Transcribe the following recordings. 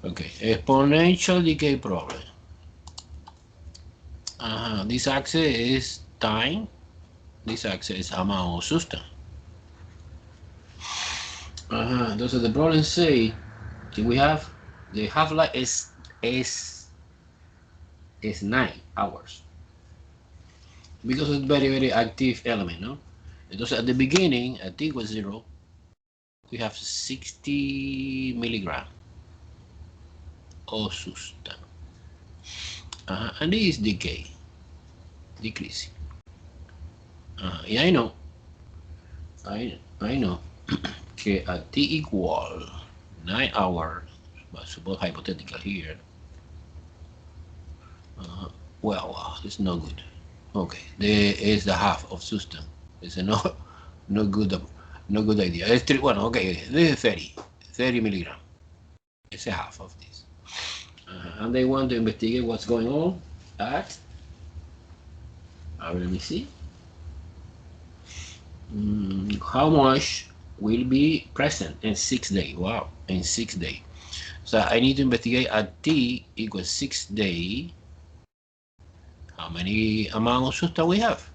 Okay, exponential decay problem. This axis is time. This axis is amount of substance. Entonces the problem say we have the half-life is 9 hours because it's very active element, no? Entonces at the beginning at t equals 0 we have 60 milligrams of substance. And this is decay, decreasing. Yeah, I know que at t equal 9 hours, but suppose hypothetical here. Well, it's no good. Okay, there is the half of substance. It's no good idea. It's 3. Well, okay, this is 30 milligrams. It's a half of this. And they want to investigate what's going on at, let me see, how much will be present in 6 days. Wow, in 6 days. So I need to investigate at t equals 6 days how many amount of substance we have.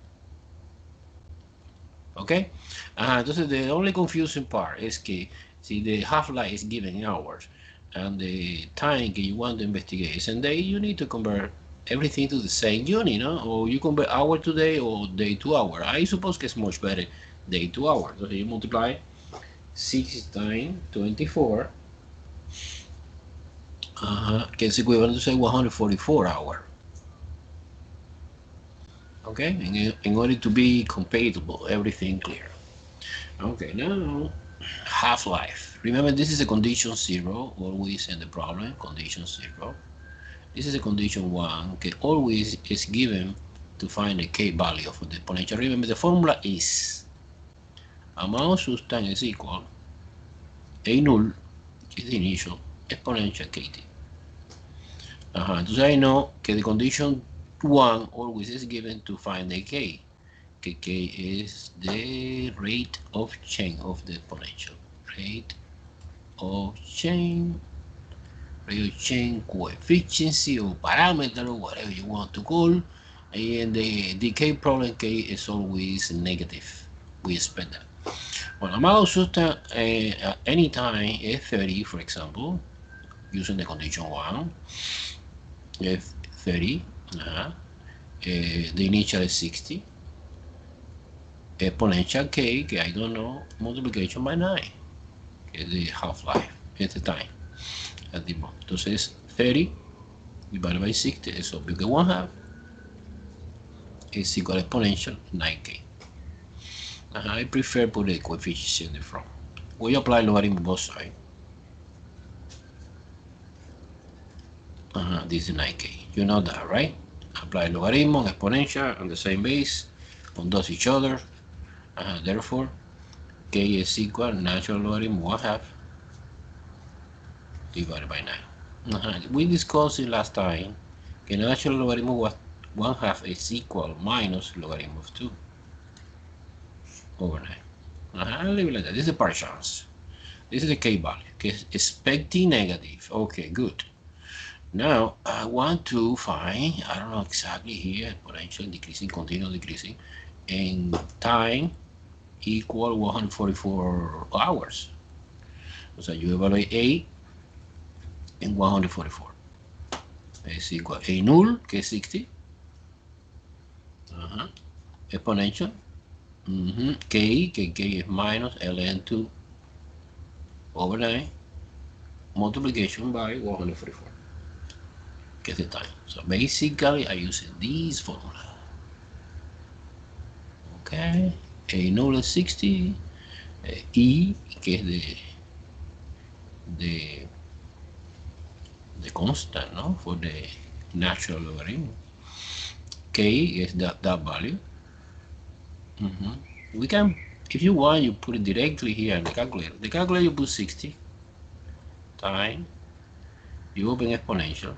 Okay, entonces the only confusing part is que si the half-life is given in hours and the time que you want to investigate is in days, you need to convert everything to the same unit, no? Or you convert hour to day or day to hour. I suppose que it's much better day to hour. So you multiply 6 times 24, que es equivalent to say 144 hours. Okay, in order to be compatible, everything clear. Okay, now half-life. Remember, this is a condition 0, always in the problem, condition 0. This is a condition 1, que always is given to find the k value of the exponential. Remember, the formula is amount of substance is equal a null, que is the initial, exponential kt. Entonces I know que the condition 1 always is given to find the k. K is the rate of change of the exponential. Rate of change coefficient or parameter, whatever you want to call. And the decay problem k is always negative. We expect that. Well, amount of substance at any time is 30, for example, using the condition 1. If 30, the initial is 60. Exponential k, que I don't know, multiplication by 9, que es the half-life, it's the time at the moment. Entonces 30 divided by 60 es obvio que 1/2 is equal to exponential 9k. I prefer put the coefficient in the front. We apply logarithm both sides. This is 9k. You know that, right? Apply logarithm on exponential on the same base, conduct each other. Therefore, k is equal natural logarithm 1/2 divided by 9. We discussed it last time que natural logarithm was 1/2 is equal minus logarithm of 2 over 9. I'll leave it like that. This is a partial chance. This is the k value. Okay, expecting negative. Okay, good. Now I want to find, I don't know exactly here, exponential decreasing, continuous decreasing, and time equal 144 hours. So you evaluate a in 144. Es equal a null, que es 60. Exponential. K, que k is minus ln2 over 9, multiplication by 144, que es the time. So basically I use this formula. Okay, a null is 60, e, que es the constant, no, for the natural logarithm. K is that value. We can, if you want, you put it directly here in the calculator. The calculator you put 60 times, you open exponential.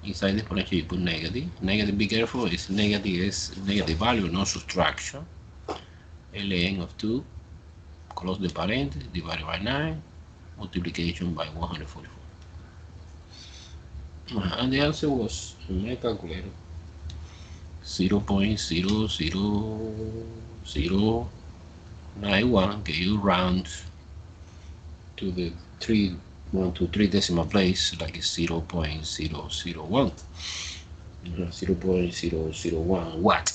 Inside the exponential you put negative. Negative, be careful, is negative value, no subtraction. ln of 2, close the parenthesis, divided by 9, multiplication by 144. And the answer was, in my calculator, 0.00091. Okay, you round to the 3 decimal place, like it's 0.001. 0.001 watt.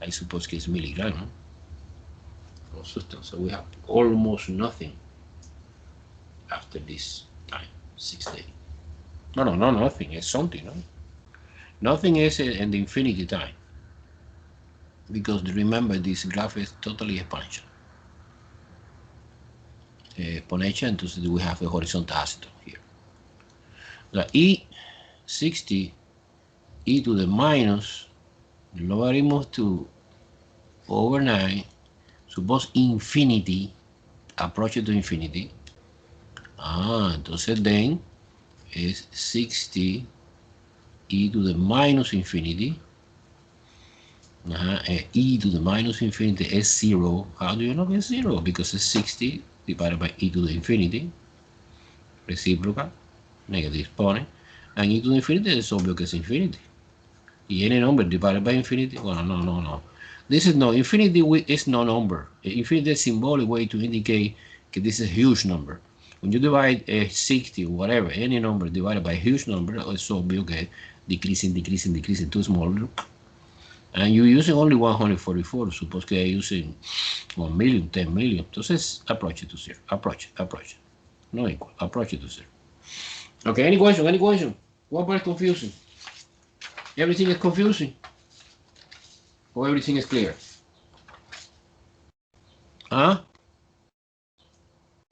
I suppose it's milligram of substance. So we have almost nothing after this time, 6 days. No, nothing. It's something. No? Nothing is in the infinity time. Because remember, this graph is totally exponential. Exponential, entonces we have a horizontal asymptote here. The E60, e to the minus, the logarithm of 2 over 9, suppose infinity, approach to infinity. Entonces then is 60 e to the minus infinity. E to the minus infinity is 0. How do you know it's 0? Because it's 60 divided by e to the infinity, reciprocal, negative exponent, and e to the infinity is obvious que es infinity. Y any number divided by infinity, well, no. This is no, infinity is no number. Infinity is a symbolic way to indicate that this is a huge number. When you divide 60 or whatever, any number divided by a huge number, it's obvious que decreasing, too small. And you're using only 144, suppose que you're using 1 million, 10 million. Entonces, approach it to 0. Approach. No equal. Approach it to 0. Okay, any question? What part is confusing? Everything is confusing? Or everything is clear? Huh?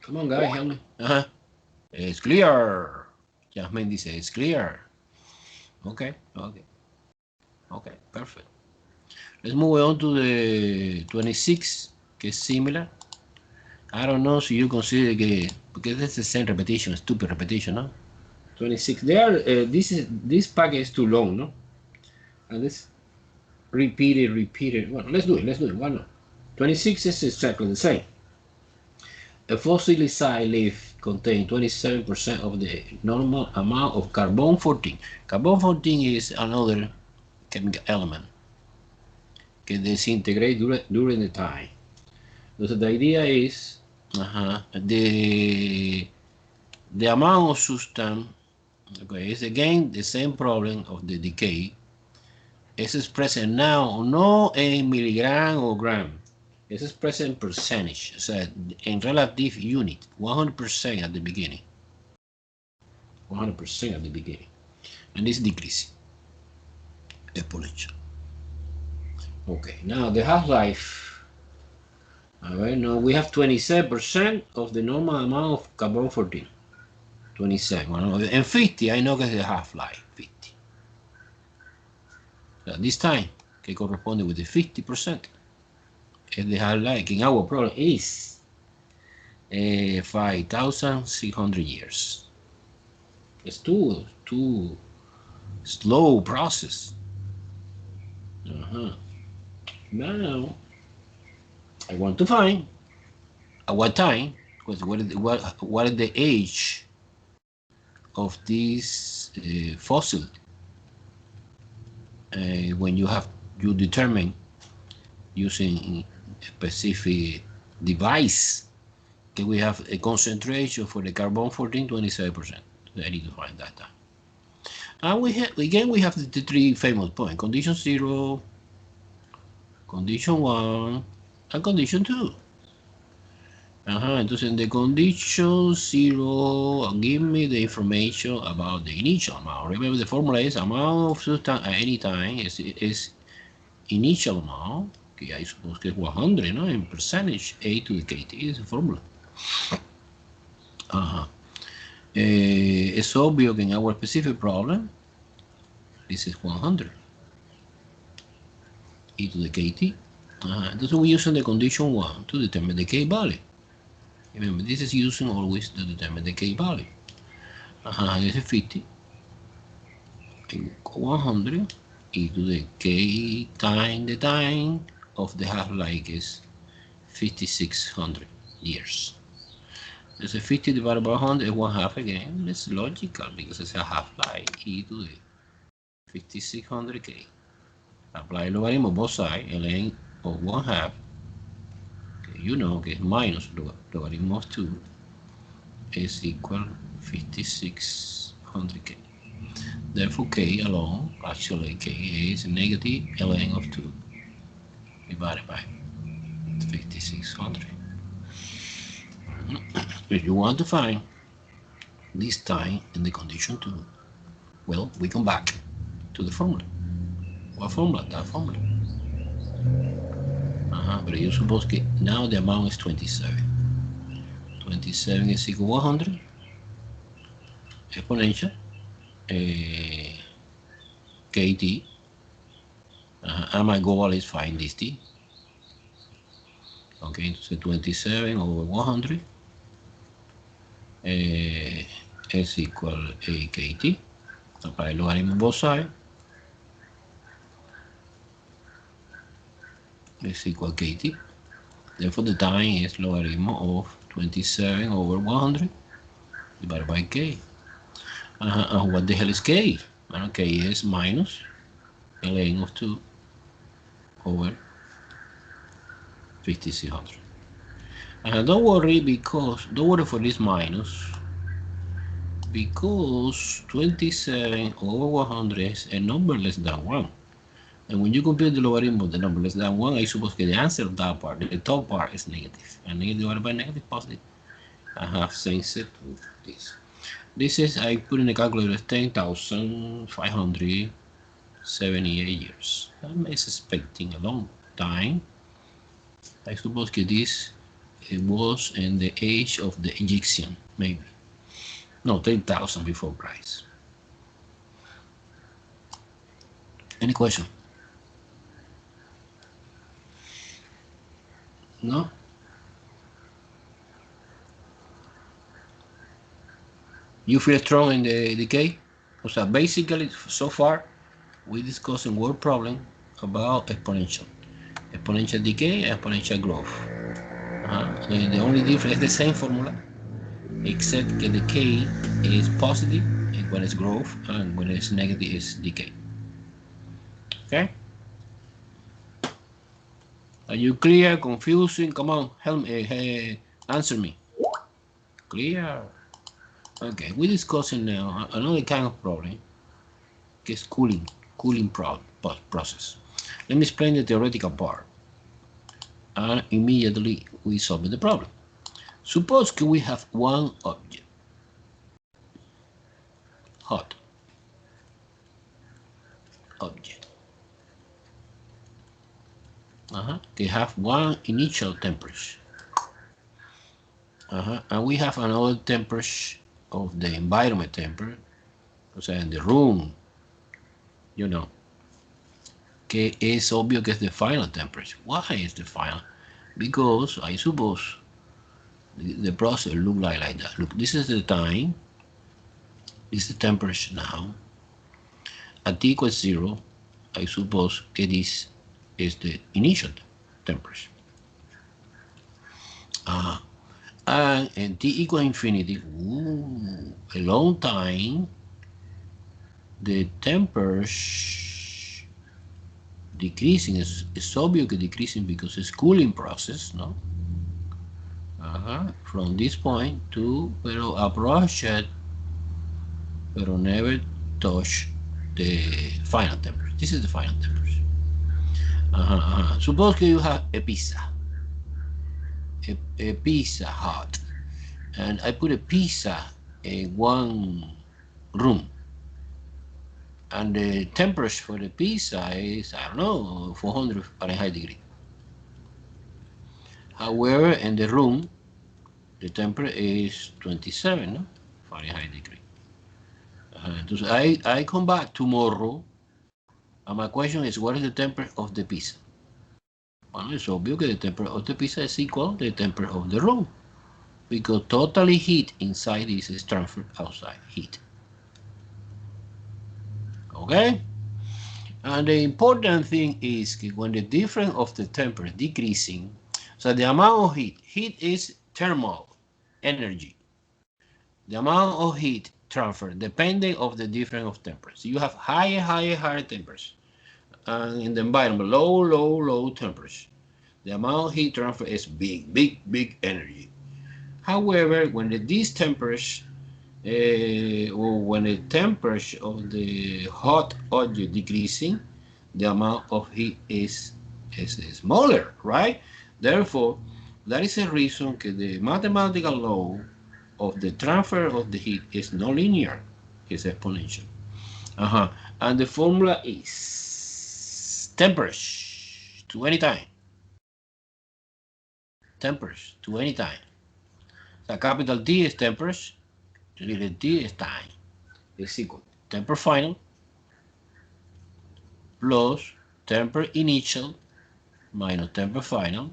Come on, guys, help me. It's clear. Jasmine dice, it's clear. Okay, perfect. Let's move on to the 26, que es similar. I don't know si you consider que, because it's the same repetition, stupid repetition, no? 26. This packet is too long, no? And this repeated. Well, let's do it. Why not? 26 is exactly the same. A fossilized leaf contains 27% of the normal amount of carbon-14. Carbon-14 is another chemical element que disintegrate during the time. So the idea is the amount of substance, okay, is again the same problem of the decay. It's expressed now not in milligram or gram. It's expressed in percentage, so in relative unit, 100% at the beginning. 100% at the beginning. And it's decreasing. Exponential. Okay, now the half-life. All right, now we have 27% of the normal amount of carbon-14. 27. And 50, I know that the half-life, 50. So this time, que corresponde with the 50%. And the half-life in our problem is 5,600 years. It's too slow process. Now, I want to find at what time, because what is the age of this fossil when you determine using a specific device that we have a concentration for the carbon-14 27%. So I need to find that time. And we have the three famous points: condition 0, condition 1, and condition 2. Entonces in the condition 0, give me the information about the initial amount. Remember, the formula is amount of substance at any time is initial amount, que I suppose que es 100, no? In percentage, A to the KT is the formula. It's obvious in our specific problem, this is 100. E to the KT. Entonces we're using the condition 1 to determine the K value. Remember, this is using always to determine the K value. This is 50. 100 e to the K time the time of the half-life is 5,600 years. It's a 50 divided by 100 is 1/2 again. It's logical because it's a half-life e to the 5600k. Apply logarithm on both sides, ln of 1/2. Okay, you know que minus logarithm of 2 is equal 5600k. Therefore, k alone, actually k is negative ln of 2 divided by 5600. If you want to find this time in the condition 2, well, we come back to the formula. What formula? That formula. But you suppose that now the amount is 27. 27 is equal to 100 exponential kt. And my goal is find this t. Okay, so 27 over 100 is equal to kt. Apply logarithm on both sides. Is equal to kt. Therefore, the time is logarithm of 27 over 100 divided by k. And what the hell is k? Well, k is minus ln of 2 over 5600. Don't worry for this minus, because 27 over 100 is a number less than 1. And when you compute the logarithm of the number less than 1, I suppose that the answer of that part, the top part, is negative. And negative divided by negative, positive. I have changed it to this. This is, I put in the calculator, 10,578 years. I'm expecting a long time. I suppose that this was in the age of the Egyptian, maybe. No, 10,000 before Christ. Any question? No? You feel strong in the decay? So basically, so far, we discussed in word problem about exponential decay, exponential growth. The only difference is the same formula, except that the decay is positive when it's growth, and when it's negative, it's decay. Okay? Are you clear? Confusing? Come on, help me, answer me. Clear? Okay, we're discussing now another kind of problem, que is cooling process. Let me explain the theoretical part, and immediately we solve the problem. Suppose we have one object, hot object. They have one initial temperature. And we have another temperature of the environment temperature, o sea, in the room, you know, que es obvio que es the final temperature. Why is the final? Because I suppose the process look like that. Look, this is the time, this is the temperature now. At t equals 0, I suppose que this is the initial temperature. And in t equal infinity, a long time, the temperature decreasing is obvious decreasing because it's cooling process, no? From this point to, pero approach it, pero never touch the final temperature. This is the final temperature. Suppose you have a pizza. A pizza hut, and I put a pizza in one room, and the temperature for the pizza is, I don't know, 400 Fahrenheit degree. However, in the room, the temperature is 27, no? Fahrenheit degree. So I come back tomorrow, and my question is, what is the temperature of the pizza? Well, it's obvious that the temperature of the pizza is equal to the temperature of the room, because totally heat inside this is transferred outside heat. Okay? And the important thing is when the difference of the temperature decreasing, so the amount of heat is thermal, energy. The amount of heat transfer depending of the difference of temperatures. You have higher temperatures. And in the environment, low temperature. The amount of heat transfer is big energy. However, when this temperature or when the temperature of the hot object decreasing, the amount of heat is smaller, right? Therefore, that is a reason that the mathematical law of the transfer of the heat is not linear, it's exponential. And the formula is temperature to any time. Temperature to any time. So capital T is temperature, little t is time. Is equal to temper final plus temper initial minus temper final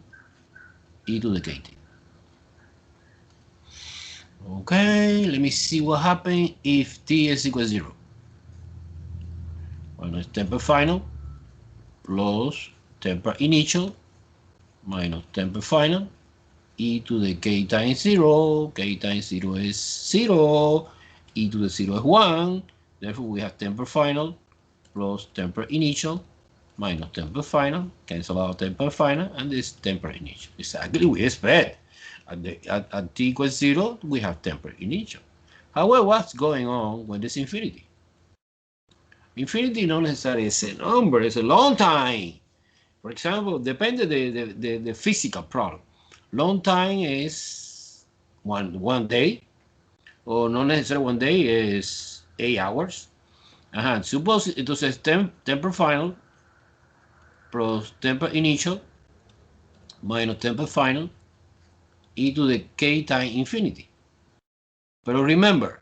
e to the kt. Okay, let me see what happens if t is equal to 0. Minus temper final plus temper initial minus temper final e to the k times 0. K times 0 is 0. E to the 0 is 1. Therefore, we have temper final plus temper initial minus temper final. Cancel out temper final, and this temper initial. Exactly, we expect. At t equals 0, we have temper initial. However, what's going on when there's infinity? Infinity not necessarily is a number, it's a long time. For example, depends the physical problem. Long time is one day, or not necessarily 1 day, is 8 hours. Suppose it was temper final plus temper initial minus temper final e to the k times infinity. But remember,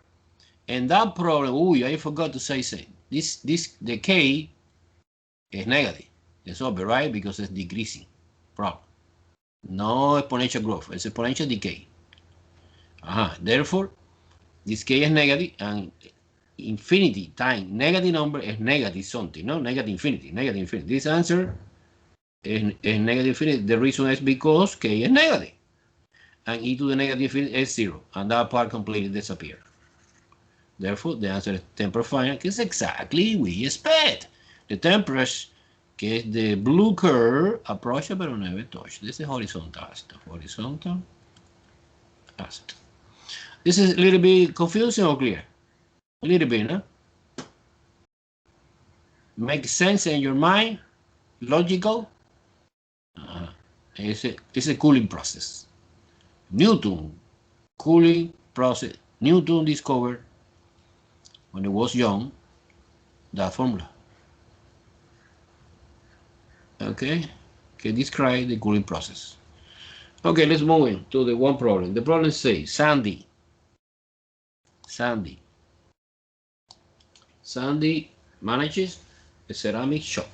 in that problem, I forgot to say something. The k is negative. It's over, right? Because it's decreasing problem. No exponential growth, it's exponential decay. Therefore, this k is negative, and infinity times negative number is negative something, no? Negative infinity. This answer is negative infinity. The reason is because k is negative, and e to the negative infinity is 0, and that part completely disappears. Therefore, the answer is temper final, que es exactly we expect. The temperature, que es the blue curve, approach pero never touch. This is horizontal stuff. Horizontal stuff. This is a little bit confusing or clear? A little bit, no? Makes sense in your mind? Logical? It's a cooling process. Newton, cooling process. Newton discovered, when he was young, that formula. Okay, can describe the cooling process. Okay, let's move in to the one problem. The problem says Sandy manages a ceramic shop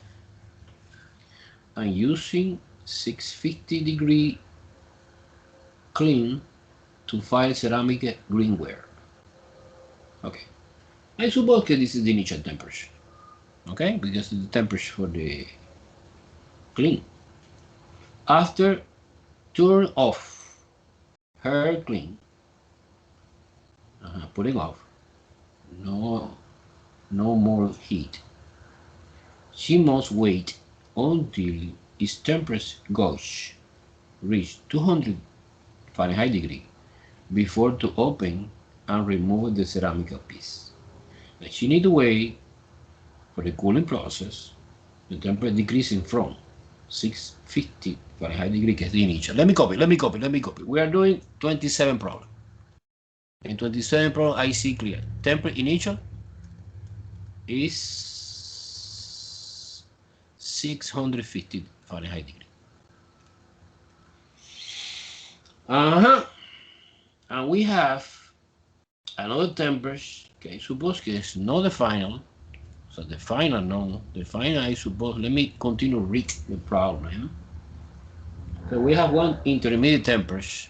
and using 650-degree clean to file ceramic greenware. Okay, I suppose that this is the initial temperature. Okay, because the temperature for the clean. After turn off her clean, putting off, no more heat. She must wait until its temperature gauge reach 200 Fahrenheit degree before to open and remove the ceramic piece. And she need to wait for the cooling process, the temperature decreasing from 650 Fahrenheit degree, que es the initial. Let me copy. We are doing 27 problem. In 27 problem, I see clear. Temperature initial is 650 Fahrenheit degree. And we have another temperature, okay, suppose que it's not the final. So the final, no. The final, I suppose, let me continue read the problem. So we have one intermediate temperature,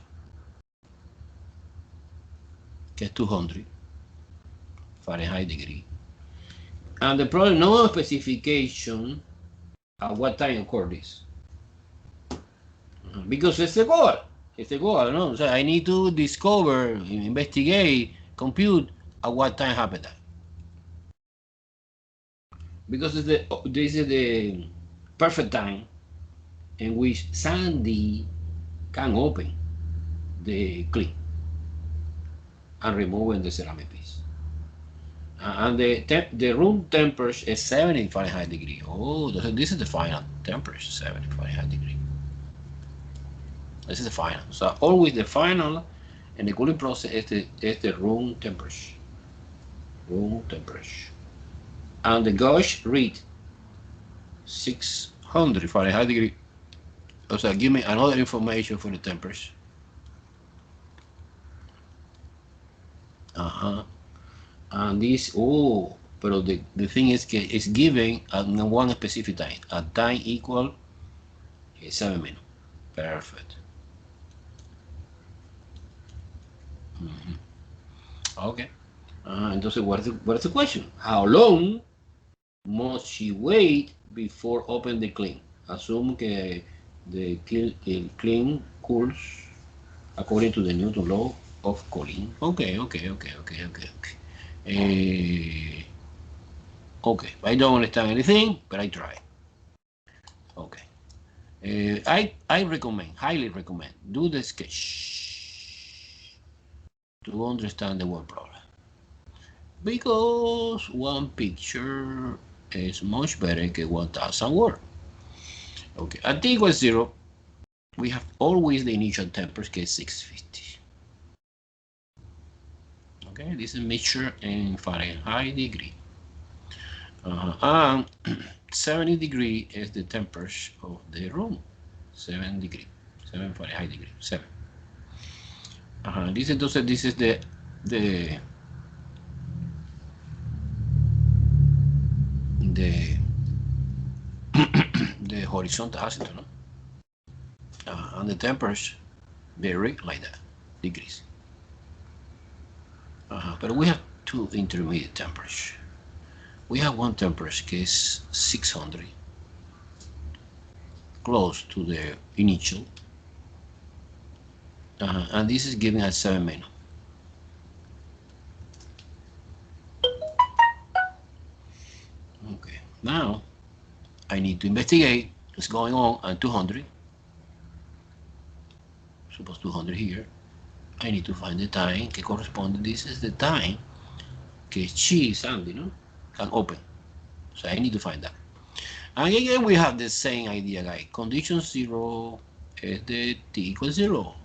que es 200 Fahrenheit degree. And the problem, no specification at what time occurred this. Because it's the goal. It's the goal, no? So I need to discover, investigate, compute at what time happened that. Because this is the perfect time in which Sandy can open the clip and removing the ceramic piece. And the room temperature is 70 Fahrenheit degree. Oh, this is the final temperature, 70 Fahrenheit degree. This is the final. So always the final in the cooling process is the room temperature. Room temperature. And the gauge read 600 Fahrenheit degree. So give me another information for the temperature. And this, oh, but the thing is it's given at one specific time. At time equal 7 minutes. Perfect. Okay. Entonces, what is the question? How long must she wait before open the clean? Assume que el clean cools according to the Newton law of cooling. Okay. Okay, I don't understand anything, but I try. Okay. I recommend, highly recommend, do the sketch to understand the word problem. Because one picture is much better than 1,000 words. Okay, at t equals 0, we have always the initial temperature, is 650. Okay, this is measured in Fahrenheit degree. And 70 degree is the temperature of the room. 7 degree, 7 Fahrenheit degree, 7. This is the the horizontal axis, no? And the temperature vary like that, degrees. But we have two intermediate temperatures. We have one temperature que is 600, close to the initial, and this is given at 7 minutes. Okay, now I need to investigate what's going on at 200. Suppose 200 here. I need to find the time que corresponde. This is the time que she, Sandy, no, can open. So I need to find that. And again, we have the same idea, guys. Condition 0 is the t equals 0.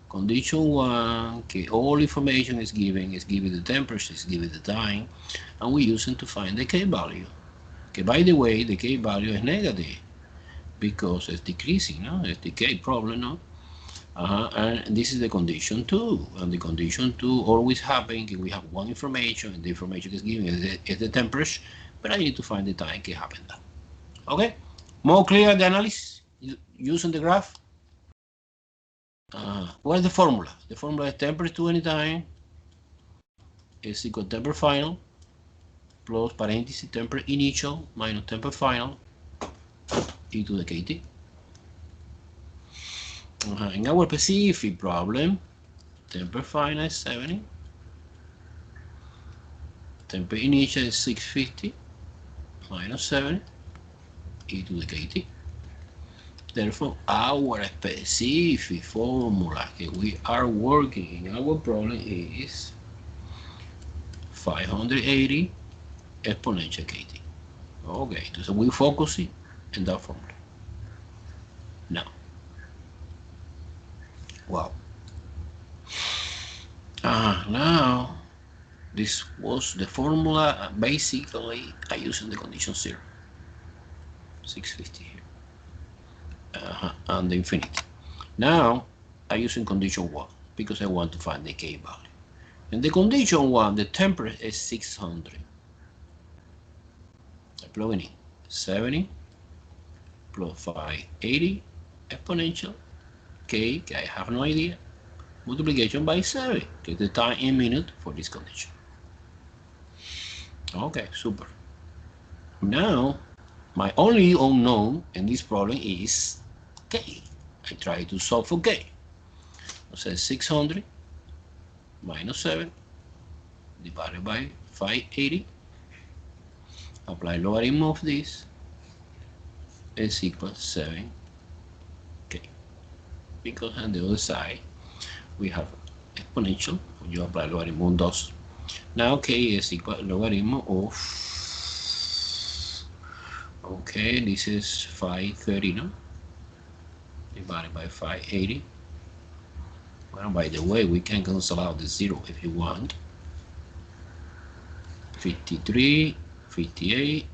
Condition 1, que all information is given the temperature, is given the time, and we use it to find the k value. Okay, by the way, the k value is negative because it's decreasing, no? It's decay problem, no? And this is the condition 2, and the condition 2 always happens if we have one information, and the information is given is the temperature, but I need to find the time it happened. Okay, more clear the analysis using the graph. What is the formula? The formula is temperature to any time is equal to temperature final plus parenthesis temperature initial minus temperature final e to the kt. In our specific problem, temperature final is 70, temperature initial is 650 minus 7 e to the kt. Therefore, our specific formula that we are working in our problem is 580 exponential kt. Okay, so we focus in that formula. Now, wow. Now, this was the formula. Basically, I using the condition 0, 650 here. And the infinity. Now I using condition 1 because I want to find the k value. In the condition 1, the temperature is 600. I plug in 70 plus 580 exponential k, I have no idea, multiplication by 7, get the time in minutes for this condition. Okay, super. Now my only unknown in this problem is k. I try to solve for k. says 600 minus 7 divided by 580. Apply logarithm of this is equal to 7k. Because on the other side we have exponential. You apply logarithm on those. Now k is equal to logarithm of, okay, this is 530, no? Divided by 580. Well, by the way, we can cancel out the 0 if you want. 53, 58.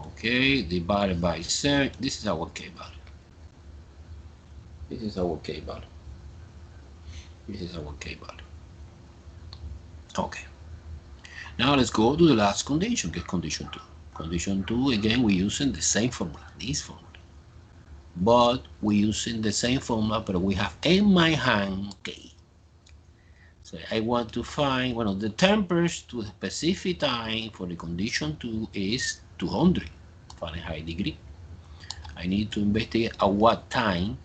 Okay, divided by 7. This is our k value. This is our k value. This is our k value. Okay. Now let's go to the last condition, que es condition 2. Condition 2, again, we're using the same formula, this formula. But we're using the same formula, but we have in my hand k. So I want to find, well, the temperature to a specific time for the condition 2 is 200 Fahrenheit degree. I need to investigate at what time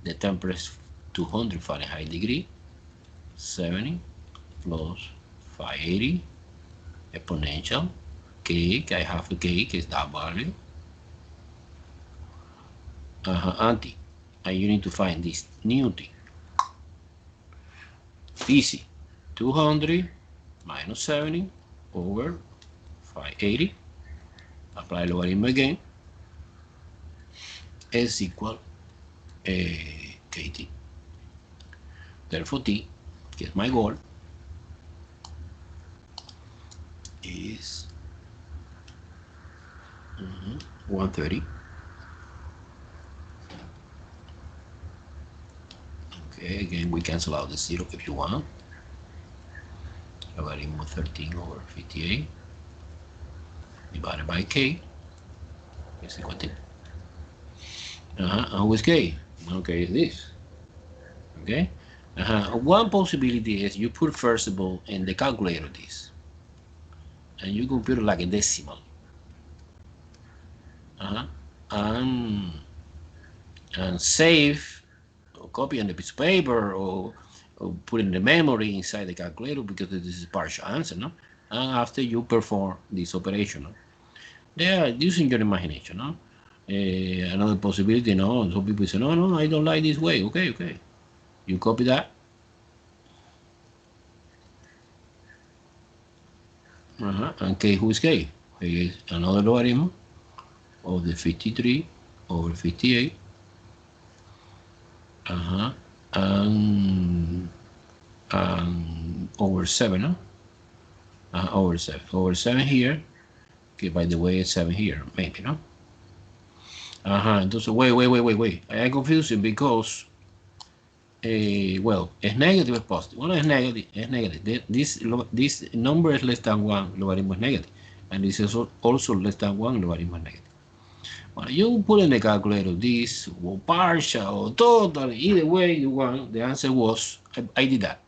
the temperature is 200 Fahrenheit degree. 70 plus 580 exponential k, I have a k, is that value. Anti, and you need to find this new thing. Easy. 200 minus 70 over 580. Apply logarithm again. Is equal kt. Therefore t, que es my goal, is 130. Okay, again, we cancel out the 0 if you want. Logarithm of 13 over 58 divided by k is equal to and with k, okay, is this. Okay, one possibility is you put first of all in the calculator this, and you compute it like a decimal. And save or copy on the piece of paper or put in the memory inside the calculator, because this is partial answer, no? And after you perform this operation, no? They are using your imagination, no? Another possibility, no? Some people say, no, I don't like this way. Okay. You copy that. And k, who is k? K is another logarithm of the 53 over 58. And over 7, no? Over 7. Over 7 here. Okay, by the way, it's 7 here, maybe, no? Entonces, wait. I am confusing because, well, it's negative, it's positive. Well, it's negative. This number is less than 1, logarithm is negative. And this is also less than 1, logarithm is negative. Well, you put in the calculator this, or partial, or total, either way you want, the answer was, I did that,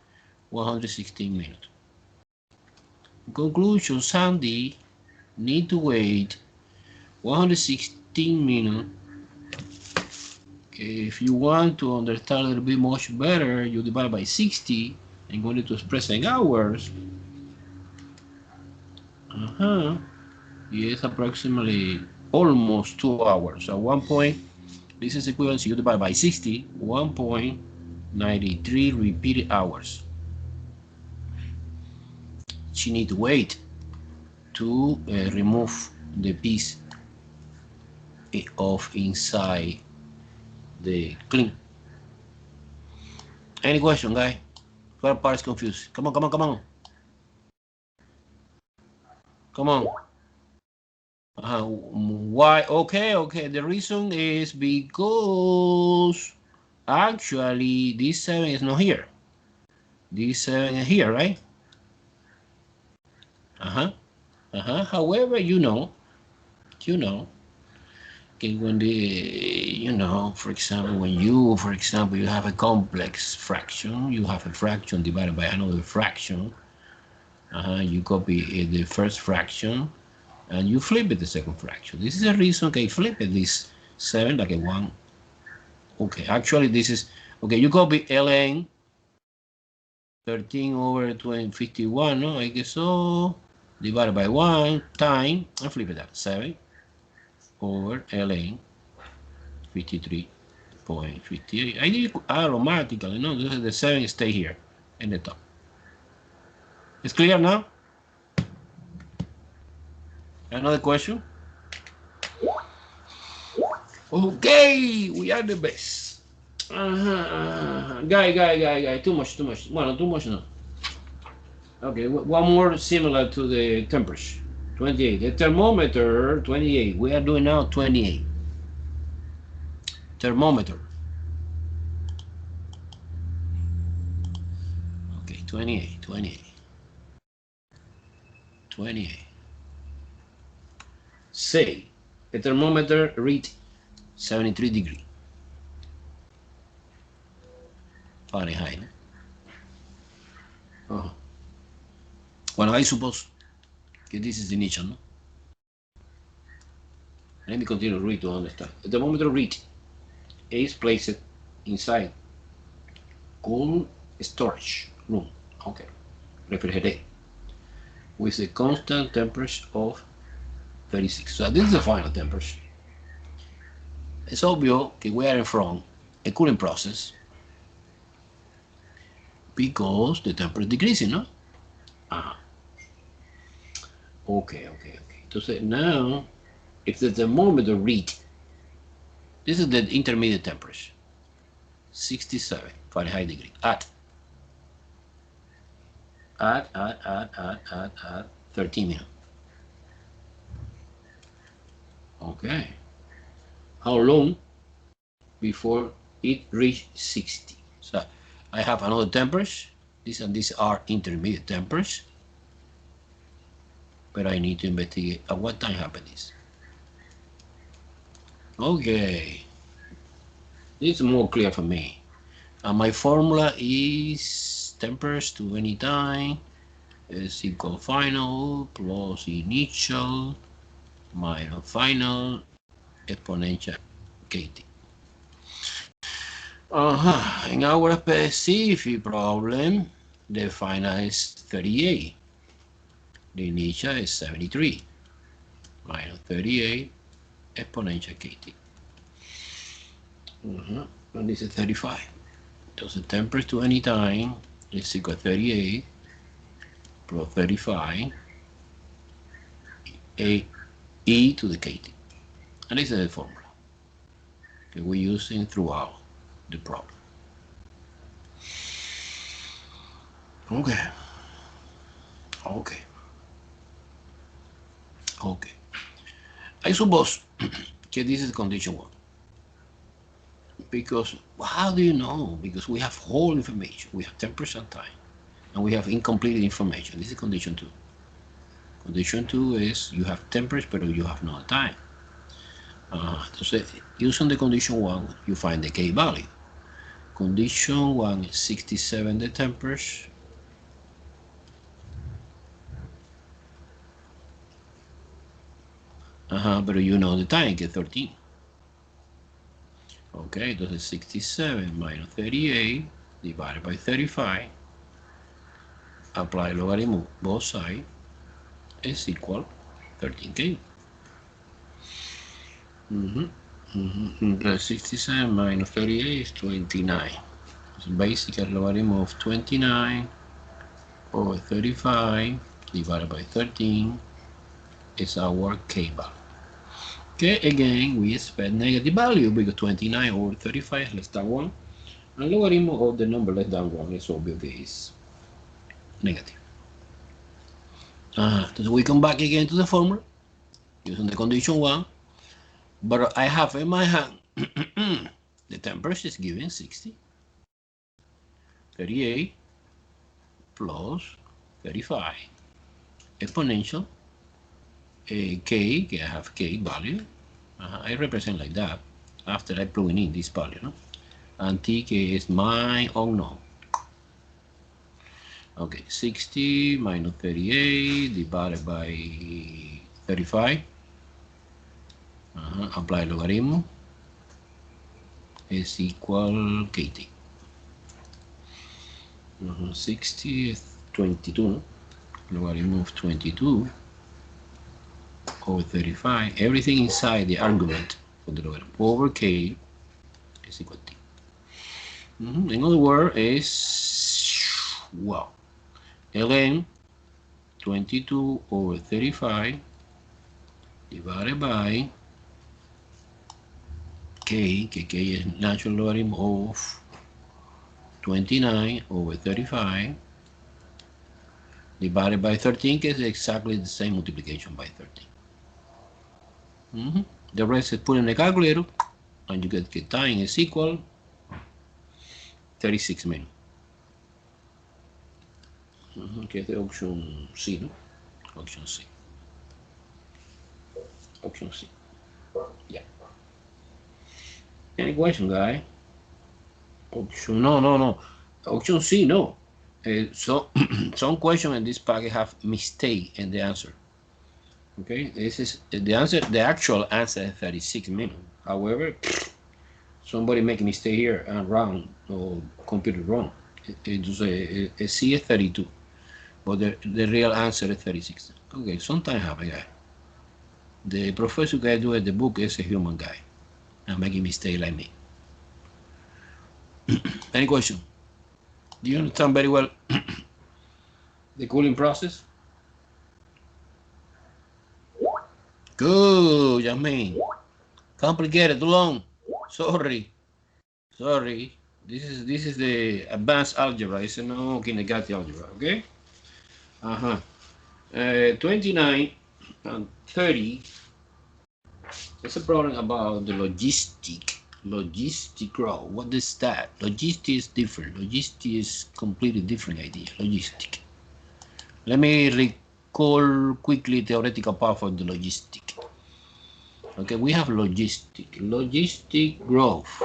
116 minutes. Conclusion, Sandy need to wait 116 minutes. Okay, if you want to understand a little bit much better, you divide by 60 and going to express in hours. Yes, approximately almost 2 hours. At one point, this is equivalent to you divide by 60, 1.93 repeated hours. She need to wait to remove the piece of inside the clean. Any question, guy? What part is confused? Come on. Why? Okay. The reason is because actually this 7 is not here. This 7 is here, right? However, you know, okay, when for example, when you have a complex fraction, you have a fraction divided by another fraction. You copy the first fraction and you flip it the second fraction. This is the reason I flip it this 7 like a 1 Okay, actually this is, okay, you copy ln 13 over 51, no, I guess so, divided by 1 time, and flip it out, 7 over ln 53.58. I did it automatically, no, the 7 stay here in the top. It's clear now? Another question? Okay, we are the best. Guy, too much. Well, too much no. Okay, one more similar to the temperature. 28. The thermometer, 28. We are doing now 28. Thermometer. Okay, 28. 28. Say, the thermometer read 73 degrees Fahrenheit. Well, I suppose that this is the initial, no? Let me continue to read to understand. The thermometer read is placed inside cold storage room, okay, refrigerator, with a constant temperature of 36. So this is the final temperature. It's obvious that we are in front a cooling process because the temperature is decreasing, no? Okay. So now, if the thermometer read, this is the intermediate temperature, 67 Fahrenheit degree at 13 minutes. Okay. How long before it reach 60? So I have another temperature. These and these are intermediate temperatures. But I need to investigate at what time happened this. Okay. This is more clear for me. And my formula is temperature to any time is equal final plus initial minus final exponential KT. In our specific problem, the final is 38. The initial is 73 minus 38 exponential KT. And this is 35. So the temperature to any time is equal to 38 plus 35 e to the KT. And this is the formula that we're using throughout the problem. Okay. I suppose that this is condition 1. Because how do you know? Because we have whole information. We have 10% time. And we have incomplete information. This is condition 2. Condition 2 is you have temperature, but you have no time. So using the condition 1, you find the K value. Condition 1 is 67 the temperature. But you know the time, get 13. Okay, this is 67 minus 38 divided by 35. Apply logarithm both sides is equal 13K. 67 minus 38 is 29. So basically logarithm of 29 over 35 divided by 13 is our K value. Okay, again, we expect negative value because 29 over 35 is less than 1. And logarithm of the number less than 1 is obvious negative. So we come back again to the formula using the condition 1. But I have in my hand the temperature is given 60. 38 plus 35 exponential K, I have K value. I represent like that after I plug in this value, no? And TK is my unknown. Okay, 60 minus 38 divided by 35. Apply logarithm. is equal KT. 60 22, logarithm of 22 over 35, everything inside the argument for the logarithm over K is equal to T. In other words, is, well, ln 22 over 35 divided by K is natural logarithm of 29 over 35 divided by 13, is exactly the same multiplication by 13. The rest is put in the calculator, and you get time is equal 36 minutes. Que es de option C, ¿no? Option C. Option C. Yeah. Any question, guy? Option, no. Option C, no. So some question in this packet have mistake in the answer. Okay, this is the answer. The actual answer is 36 minutes. However, somebody make a mistake here and wrong or computer wrong. Entonces, C is 32, but the real answer is 36. Okay, sometimes happen, guy. The professor guy do the book is a human guy and making mistake like me. Any question? Do you understand very well the cooling process? Good, Jasmine. Complicated, too long. Sorry. This is the advanced algebra. It's no kindergarten algebra, okay? 29 and 30. There's a problem about the logistic growth. What is that? Logistic is different. Logistic is completely different idea. Logistic. Let me recall quickly theoretical part for the logistic. Okay, we have logistic growth.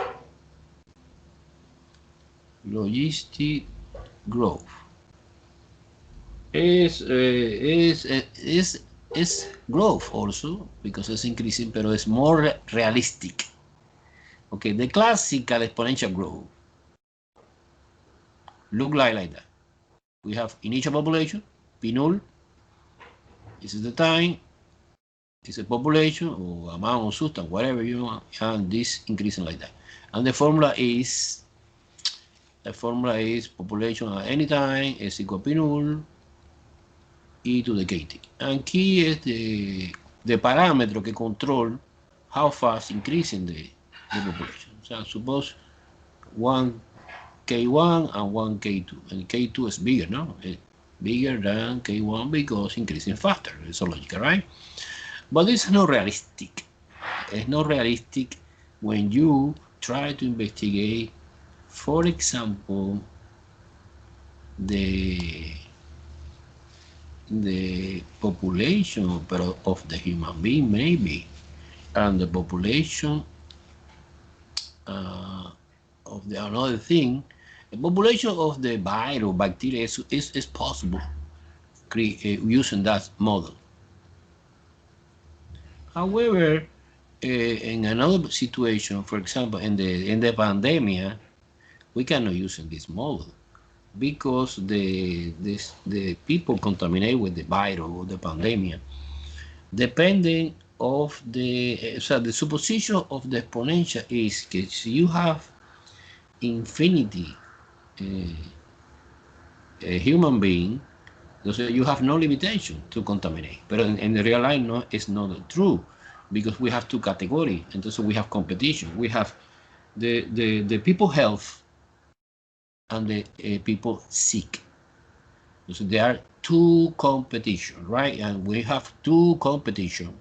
Logistic growth is growth also because it's increasing, but it's more realistic. Okay, the classical exponential growth look like that. We have initial population, P null. This is the time. It's a population or amount of substance, whatever you want, and this increasing like that. And the formula is population at any time is equal to P null e to the KT. And key is the parameter que control how fast increasing the population. So suppose 1 K1 and 1 K2, and K2 is bigger, no? Bigger than K1 because increasing faster. It's logical, right? But it's not realistic. It's not realistic when you try to investigate, for example, the population of the human being, maybe, and the population of the another thing. The population of the virus, bacteria is possible using that model. However, in another situation, for example, in the pandemic, we cannot use this model because the people contaminated with the virus or the pandemic, depending of the supposition of the exponential is that you have infinity a human being, so you have no limitation to contaminate. But in the real life, no, it's not true because we have two categories, and so we have competition. We have the people health and the people sick. So there are two competition, right? And we have two competition.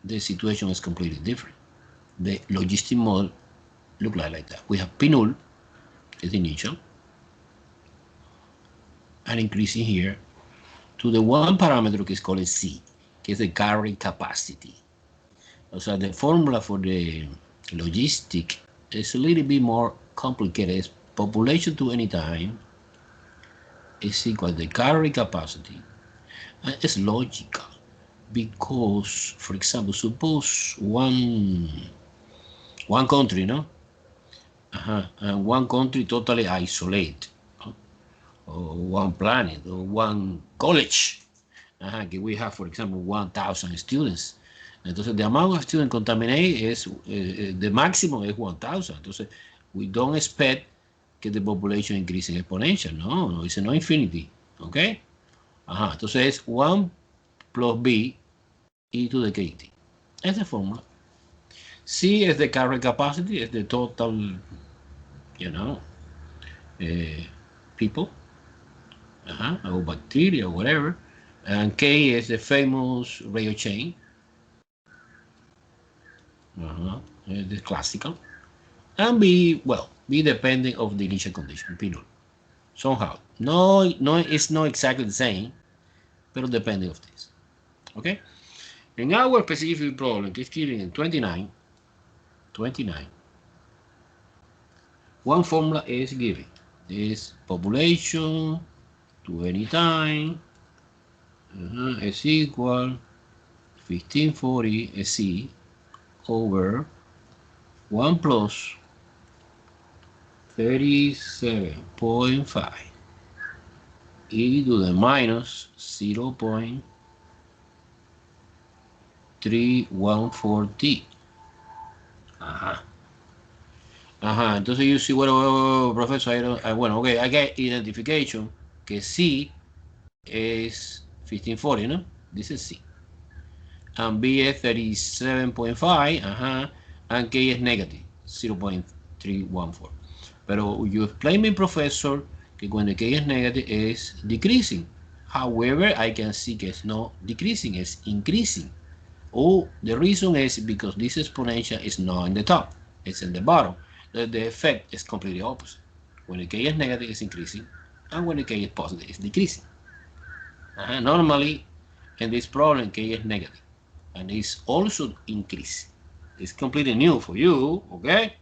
The situation is completely different. The logistic model look like that. We have P null is initial and increasing here to the one parameter that is called C, que is the carrying capacity. So the formula for the logistic is a little bit more complicated. It's population to any time is equal to the carrying capacity, and it's logical. because, for example, suppose one country, no? And one country totally isolate, ¿no? Or one planet, or one college. Que we have, for example, 1,000 students. Entonces, the amount of students contaminated is, the maximum is 1,000. Entonces, we don't expect que the population increase exponential. No, it's no infinity. Okay? Entonces, es 1 plus b e to the kt. Esa es la fórmula. C is the carrier capacity, is the total, people, or bacteria, or whatever. And K is the famous radio chain. The classical. And B, well, B depending of the initial condition, P null. Somehow. No, it's not exactly the same, but depending of this. Okay? In our specific problem, it's given in 29, one formula is given. This population to any time is equal 1540 C over 1 plus 37.5 e to the minus 0.314t. Entonces you see, bueno, professor, bueno, okay, I get identification que C es 1540, ¿no? This is C. And B es 37.5, and K is negative, 0.314. Pero you explain me, professor, que cuando K is negative is decreasing. However, I can see que it's not decreasing, it's increasing. Oh, the reason is because this exponential is not in the top, it's in the bottom. The effect is completely opposite. When the K is negative, it's increasing, and when the K is positive, it's decreasing. Normally, in this problem, K is negative, and it's also increasing. It's completely new for you, okay?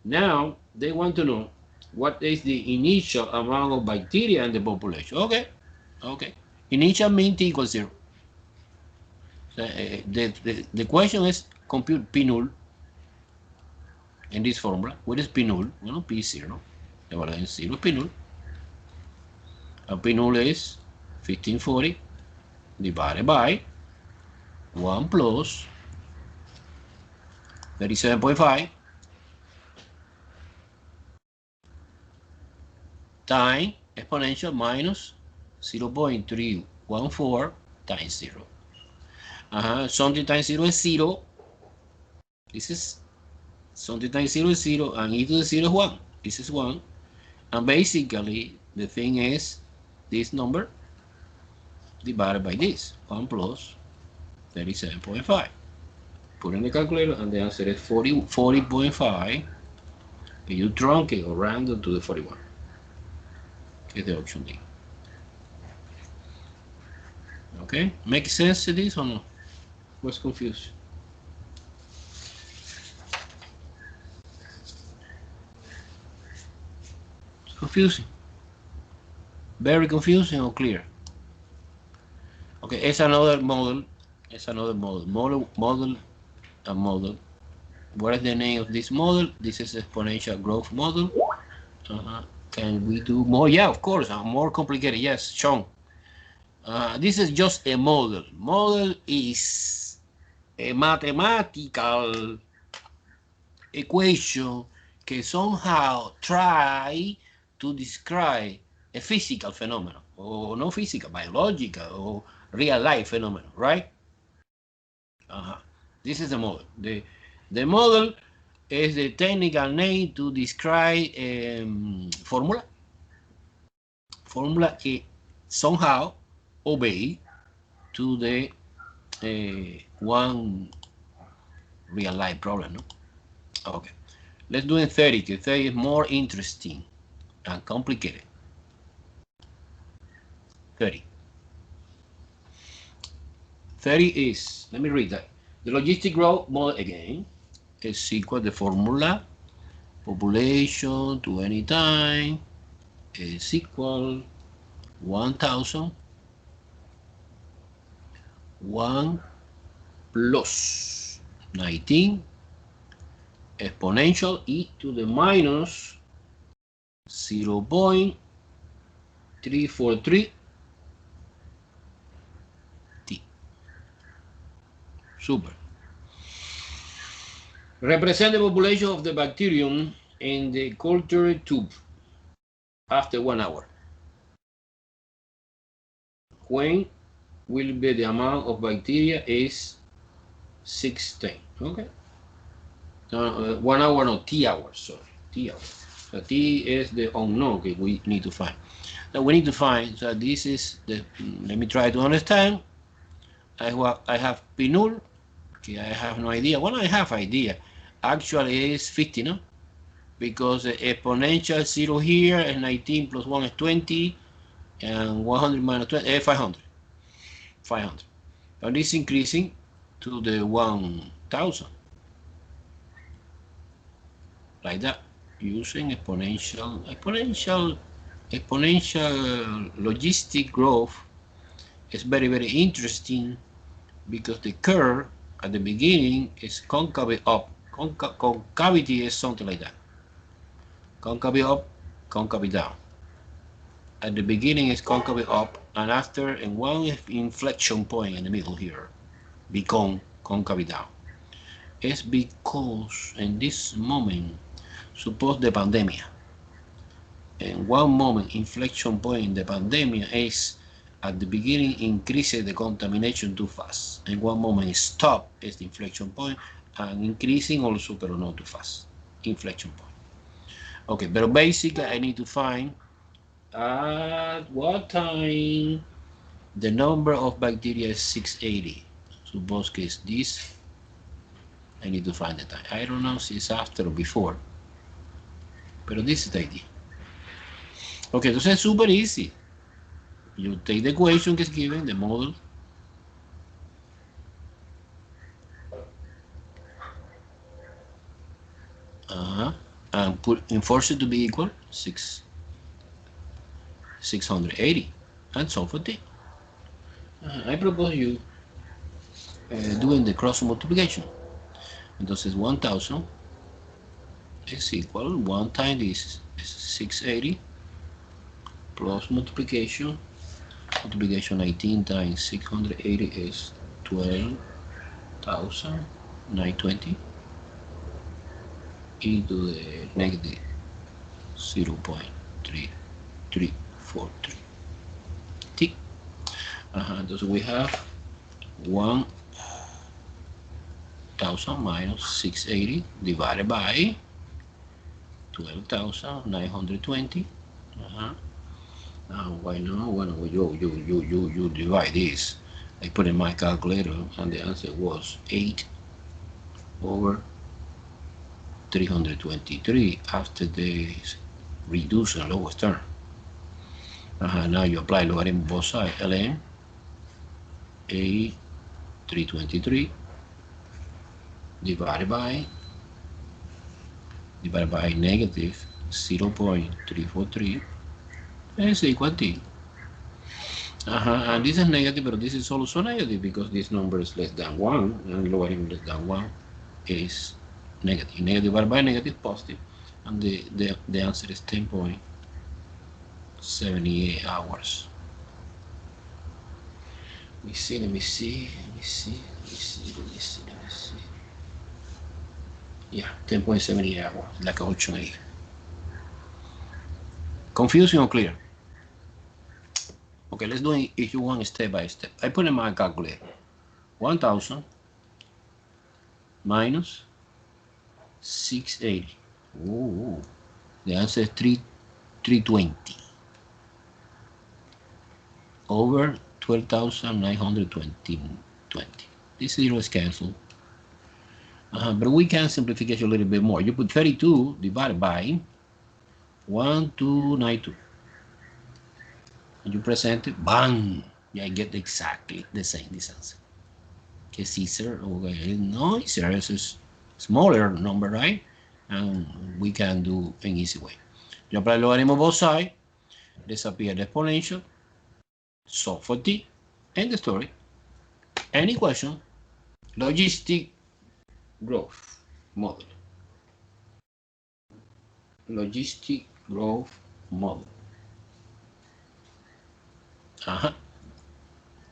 Now, they want to know what is the initial amount of bacteria in the population. Okay. Initial mean T equals 0. So, the question is compute P null in this formula. What is P null? Well, P is 0. The value is 0 P null. And P null is 1540 divided by 1 plus 37.5 times exponential minus 0.314 times 0. Something times 0 is 0. This is something times 0 is 0, and e to the 0 is 1. This is 1. And basically, the thing is this number divided by this, 1 plus 37.5. Put in the calculator, and the answer is 40.5. And you truncate or round to the 41. Is the option D. Okay, make sense to this or no? Was confused? It's confusing. Very confusing or clear? Okay, it's another model. Model. What is the name of this model? This is exponential growth model. Can we do more? Yeah, of course. More complicated. Yes, Sean. This is just a model. Model is a mathematical equation que somehow try to describe a physical phenomenon, or no physical, biological, or real life phenomenon, right? This is the model. The model is the technical name to describe formula que somehow obey to the one real life problem, no? Okay, let's do in 30, because 30 is more interesting and complicated. 30 is, let me read that. The logistic growth model again is equal to the formula population to any time is equal 1,000 1 plus 19 exponential e to the minus 0.343 t. Super. Represent the population of the bacterium in the culture tube after 1 hour. When will be the amount of bacteria is 16. Okay. 1 hour, no, T hours, sorry. T hours. So T is the unknown that we need to find. Now we need to find, so this is the, let me try to understand. I have P null. Okay, I have no idea. Well, I have idea. Actually, it's 50, no? Because the exponential 0 here is 19 plus 1 is 20, and 100 minus 20 is 500. 500. But it's increasing to the 1000. Like that, using exponential logistic growth is very, very interesting because the curve at the beginning is concave up. Concavity is something like that. Concave up, concave down. At the beginning is concave up, and after in one inflection point in the middle here, become concave down. It's because in this moment, suppose the pandemic. In one moment, inflection point in the pandemic is at the beginning increases the contamination too fast. In one moment, stop is the inflection point, and increasing also, but not too fast. Inflection point. Okay, but basically, I need to find at what time the number of bacteria is 680. Suppose case this, I need to find the time. I don't know if it's after or before, but this is the idea. Okay, entonces es super easy. You take the equation que is given, the model, and enforce it to be equal 680, and solve for t. I propose you doing the cross multiplication. Entonces 1000 is equal 1 times this is 680 plus multiplication 19 times 680 is 12,920 e to the negative 0.3343 t. Entonces we have 1000 minus 680 divided by 12,920. Why not? Well, you divide this. I put in my calculator, and the answer was 8 over 323 after the reduce and lowest term. Now you apply logarithm both sides. ln a 323 divided by negative 0.343 is equal to t. And this is negative, but this is also negative because this number is less than 1, and logarithm less than 1 is negative. Negative divided by negative, positive, and the answer is 10.78 hours. Let me see. Yeah, 10.78 hours, like a option A. Confusing or clear? Okay, let's do it if you want step by step. I put in my calculator 1000 minus 680. Ooh, the answer is 320 over 12,920. This zero is cancelled. But we can simplification a little bit more. You put 32 divided by 1292. And you present it, bang! Yeah, I get exactly the same this answer. Okay, Caesar, okay, no, Caesar is a smaller number, right? And we can do an easy way. You apply logarithm on both sides, disappear the exponential, solve for t, end the story. Any question? Logistic growth model. Logistic growth model.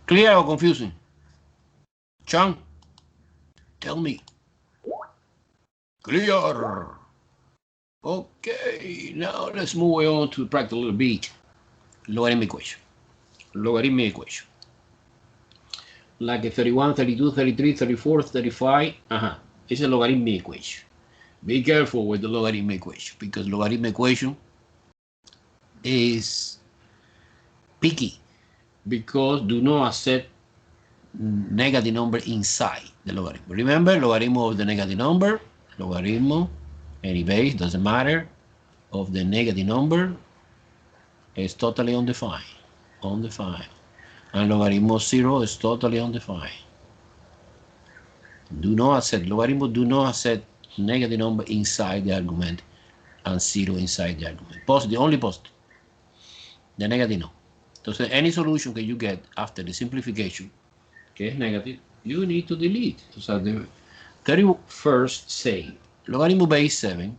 Clear or confusing? Chang, tell me. Clear. Okay, now let's move on to practice a little bit. Logarithm equation. Logarithm equation. Like a 31, 32, 33, 34, 35. It's a logarithm equation. Be careful with the logarithm equation because logarithm equation is picky because do not accept negative number inside the logarithm. Remember, logarithm of the negative number, logarithm, any base, doesn't matter, of the negative number is totally undefined. And logarithm of 0 is totally undefined. Do not accept, logarithm do not accept negative number inside the argument and 0 inside the argument. Positive, only positive. The negative no. So any solution that you get after the simplification, okay, negative, you need to delete. So the 31st say, logarithm base 7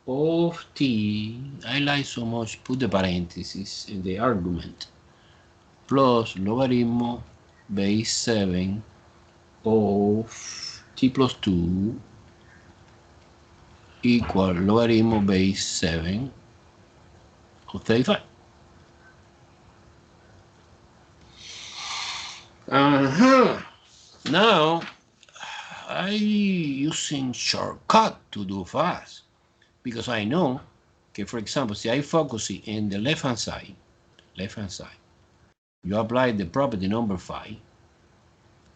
of t, I like so much, put the parentheses in the argument, plus logarithm base 7 of t plus 2 equal logarithm base 7 of 35. Now, I using shortcut to do fast because I know, okay, for example, see I focus in the left-hand side, you apply the property number 5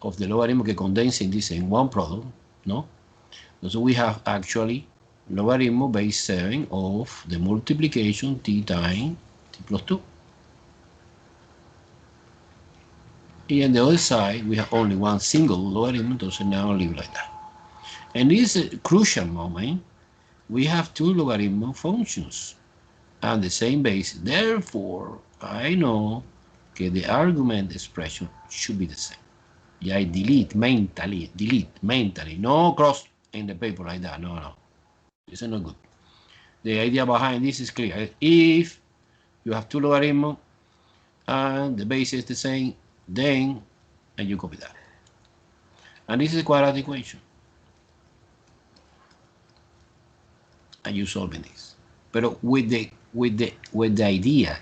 of the logarithm que condense in this in one product, no? So we have actually logarithm base 7 of the multiplication t times t plus 2. And on the other side, we have only one single logarithm, so now leave like that. And this is a crucial moment. We have two logarithm functions and the same base. Therefore, I know that the argument expression should be the same. Yeah, I delete mentally. No cross in the paper like that. No. This is not good. The idea behind this is clear. If you have two logarithms and the base is the same, then and you copy that. And this is a quadratic equation. And you solving this. But with the idea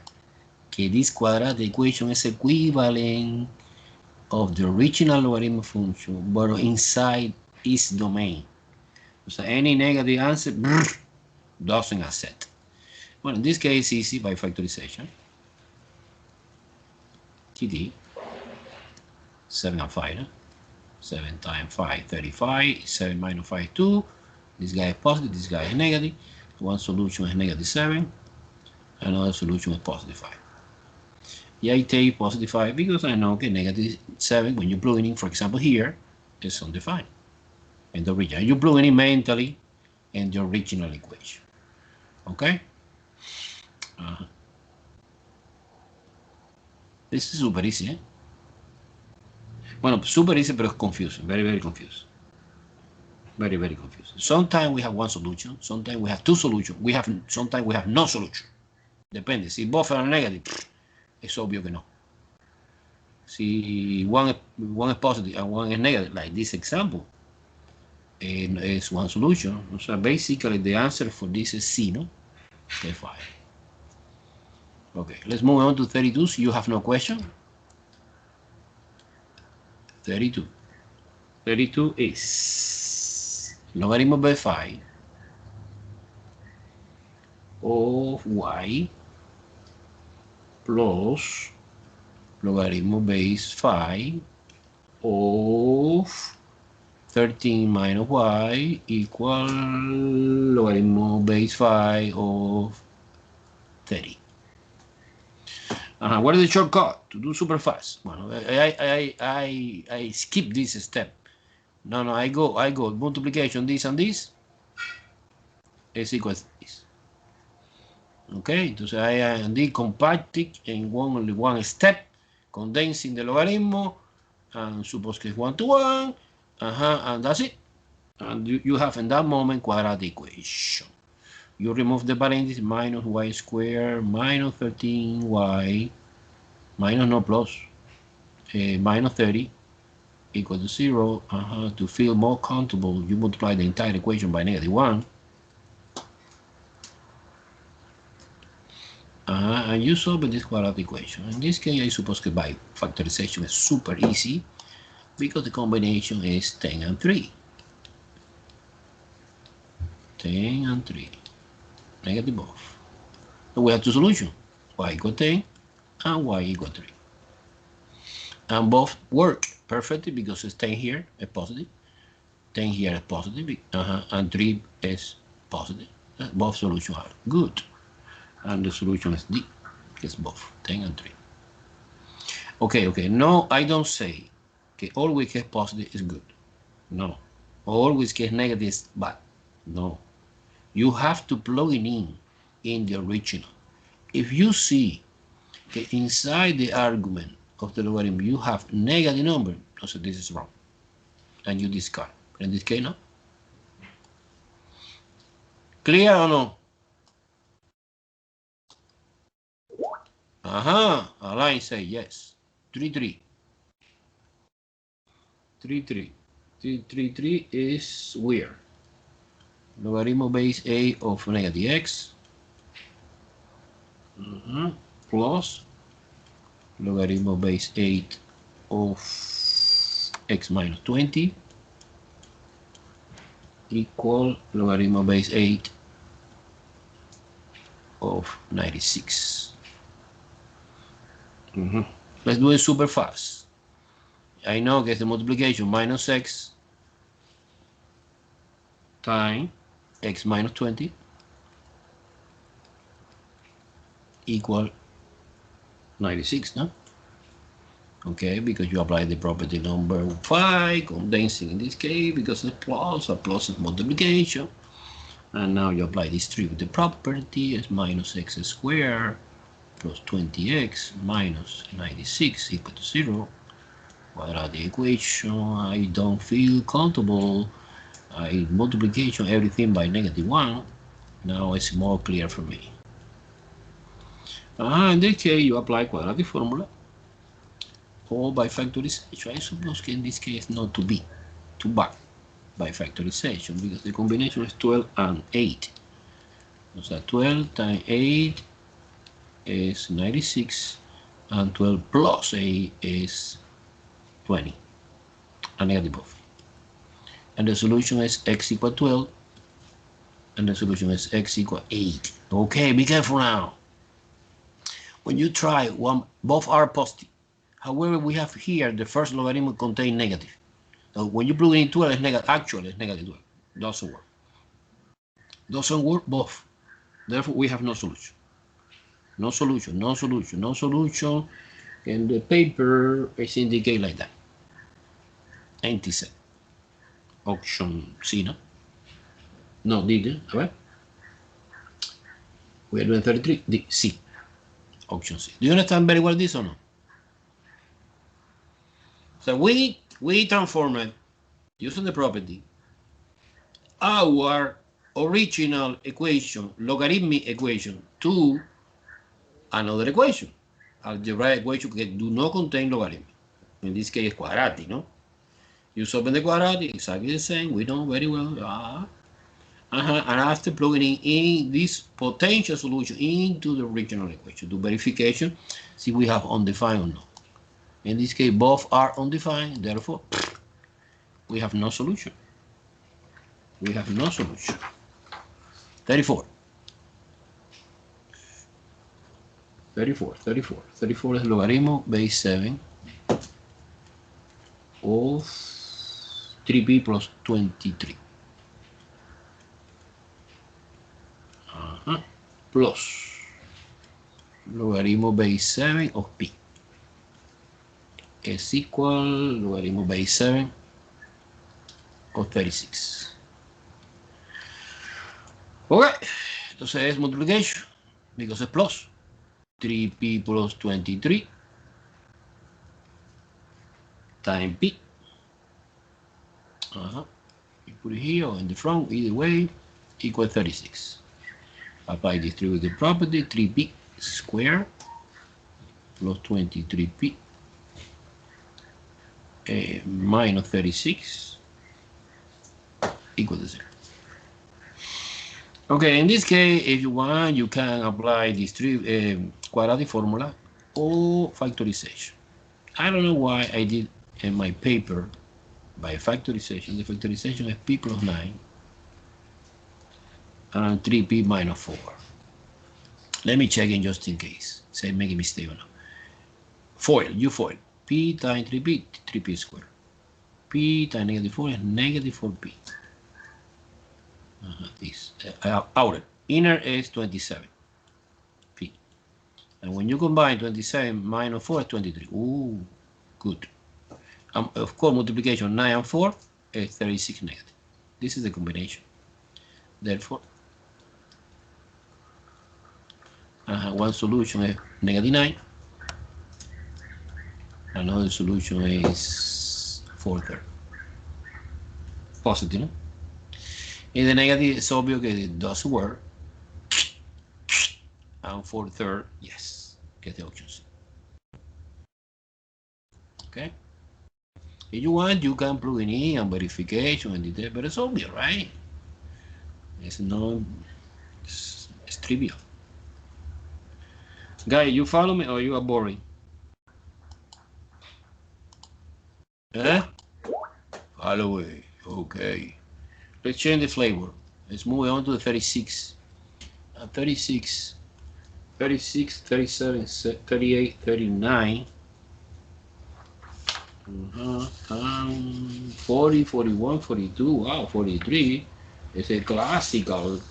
that this quadratic equation is equivalent of the original logarithm function, but inside its domain. So any negative answer doesn't accept. Well, in this case, easy by factorization. TD 7 and 5. 7 times 5, 35. 7 minus 5, 2. This guy is positive, this guy is negative. One solution is negative 7. Another solution is positive 5. Yeah, I take positive 5 because I know okay, negative 7, when you plug it in, for example, here, is undefined. And the original. You plug it in mentally in the original equation. Okay? This is super easy, eh? Bueno, super easy, pero es confusing. Very, very confusing. Very, very confusing. Sometimes we have one solution. Sometimes we have two solutions. Sometimes we have no solution. Depende. Si both are negative, es obvio que no. Si one is positive and one is negative, like this example, is one solution. So basically, the answer for this is C, no? Okay, 5. Okay, let's move on to 32. So you have no question. 32. 32 is logarithm by 5 of y plus logarithm base 5 of 13 minus y equal logarithm base 5 of 30. What is the shortcut to do super fast? Well, I skip this step. No, I go multiplication this and this is equal to this. Okay, entonces I decompacting in only one step condensing the logarithm, and suppose it's 1 to 1, and that's it. And you have in that moment quadratic equation. You remove the parentheses, minus y squared minus 13y minus no plus minus 30 equal to 0. To feel more comfortable, you multiply the entire equation by -1. And you solve this quadratic equation. In this case, I suppose that by factorization is super easy because the combination is 10 and 3. 10 and 3. Negative both. So we have two solutions. Y equal 10 and y equal 3. And both work perfectly because it's 10 here is positive. 10 here is positive. And 3 is positive. Both solutions are good. And the solution is D. It's both 10 and 3. Okay. No, I don't say okay, always get positive is good. No. Always get negative is bad. No. You have to plug it in the original. If you see okay, inside the argument of the logarithm you have negative number, so this is wrong. And you discard. But in this case, no. Clear or no? Align say yes. 3, 3. 3, 3. 3, 3 is weird. Logarithm base a of negative x plus logarithm base 8 of x minus 20 equal logarithm base 8 of 96. Let's do it super fast. I know que the multiplication minus x times x minus 20 equal 96, no? Okay, because you apply the property number 5, condensing in this case, because it's plus, a plus is multiplication. And now you apply this 3 with the property is minus x squared plus 20x minus 96 equal to 0. Quadratic equation, I don't feel comfortable. Multiplication everything by -1. Now it's more clear for me. In this case, you apply quadratic formula or by factorization. I suppose in this case not to be too bad by factorization because the combination is 12 and 8. So 12 times 8 is 96 and 12 plus 8 is 20 and negative both. And the solution is x equal 12 and the solution is x equal 8. Okay, be careful now. When you try one, both are positive. However, we have here the first logarithm contain negative. So when you plug in 12, it's negative. Actually, it's negative 12. Doesn't work. Doesn't work both. Therefore, we have no solution. No solution, no solution, no solution. And the paper is indicated like that. Empty set. Option C, no? No, D, right? We are doing 33. D, C. Option C. Do you understand very well this or no? So we transformed using the property our original equation, logarithmic equation, to another equation, algebraic equation that do not contain logarithm. In this case, quadratic, no? You solve the quadratic, exactly the same. We know very well. And after plugging in this potential solution into the original equation, do verification, see we have undefined or not. In this case, both are undefined, therefore, we have no solution. We have no solution. 34. 34 is logarithm base 7 of 3p plus 23. Plus logarithm base 7 of p is equal logarithm base 7 of 36. Okay, entonces es multiplication because it's plus 3p plus 23 times p. You put it here or in the front, either way, equal 36. Apply distributive property, 3p squared plus 23p minus 36 equal to 0. Okay, in this case, if you want, you can apply this quadratic formula or factorization. I don't know why I did in my paper by factorization. The factorization is p plus 9 and 3p minus 4. Let me check in just in case. Say make a mistake or not. Foil, you foil. P times 3p, 3p squared. P times negative 4 is negative 4p. This outer. Inner is 27p. And when you combine 27 minus 4 is 23. Ooh, good. Of course, multiplication 9 and 4 is 36 negative. This is the combination. Therefore, one solution is negative 9. Another solution is 4/3. Positive, no? In the negative, it's obvious that it does work. And 4/3, yes, get the option C. Okay? If you want, you can plug in and verification and detail, but it's obvious, right? It's not, it's trivial. Guys, you follow me or you are boring? Eh? Follow it. Okay. Let's change the flavor. Let's move on to the 36. 36, 37, 38, 39. 40, 41, 42. Wow, 43. It's a classical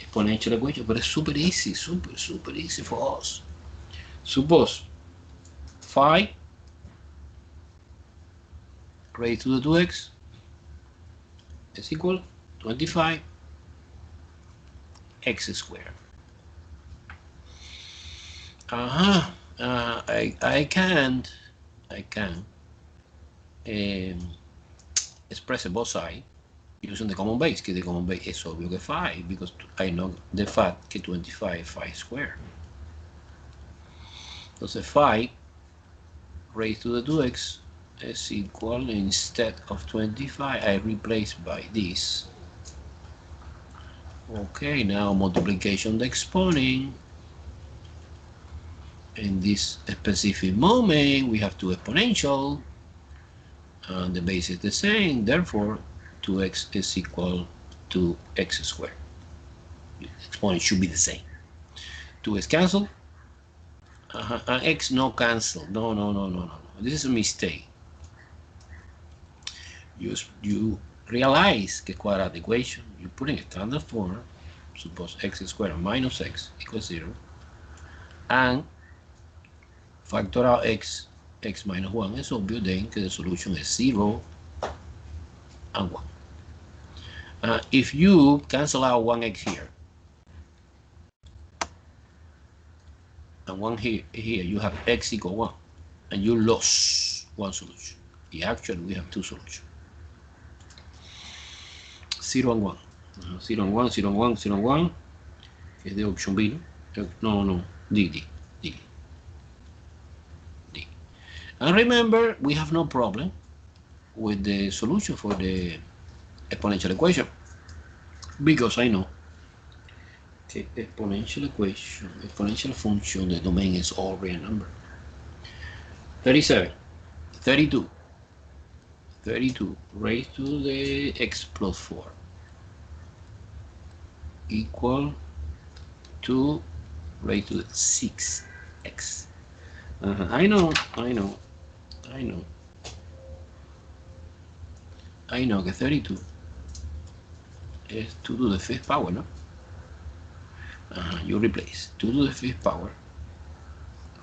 exponential equation, but it's super easy, super easy for us. Suppose 5 raised to the 2x is equal 25 x squared. I can express both sides using the common base, que the common base es obvio que 5, because I know the fact que 25 is 5 squared. Entonces 5 raised to the 2x is equal, instead of 25, I replace by this. Okay, now multiplication the exponent. In this specific moment, we have two exponential, and the base is the same, therefore 2x is equal to x squared. The exponent should be the same. 2x cancel, and x no cancel. No. This is a mistake. You realize que quadratic equation, you put in a standard form, suppose x squared minus x equals 0, and factor out x minus 1 is obvious then que the solution is 0 and 1. If you cancel out 1x here and 1 here, you have x equal 1, and you lost one solution. Actually, we have two solutions. 0 and 1. 0 and 1, 0 and 1, 0 and 1 is the option B. No, D. And remember, we have no problem with the solution for the exponential equation, because I know the exponential equation, exponential function, the domain is all real number. 37, 32 raised to the x plus 4 equal to raised to the 6x. I know que 32 is 2 to the 5th power, no? You replace 2 to the 5th power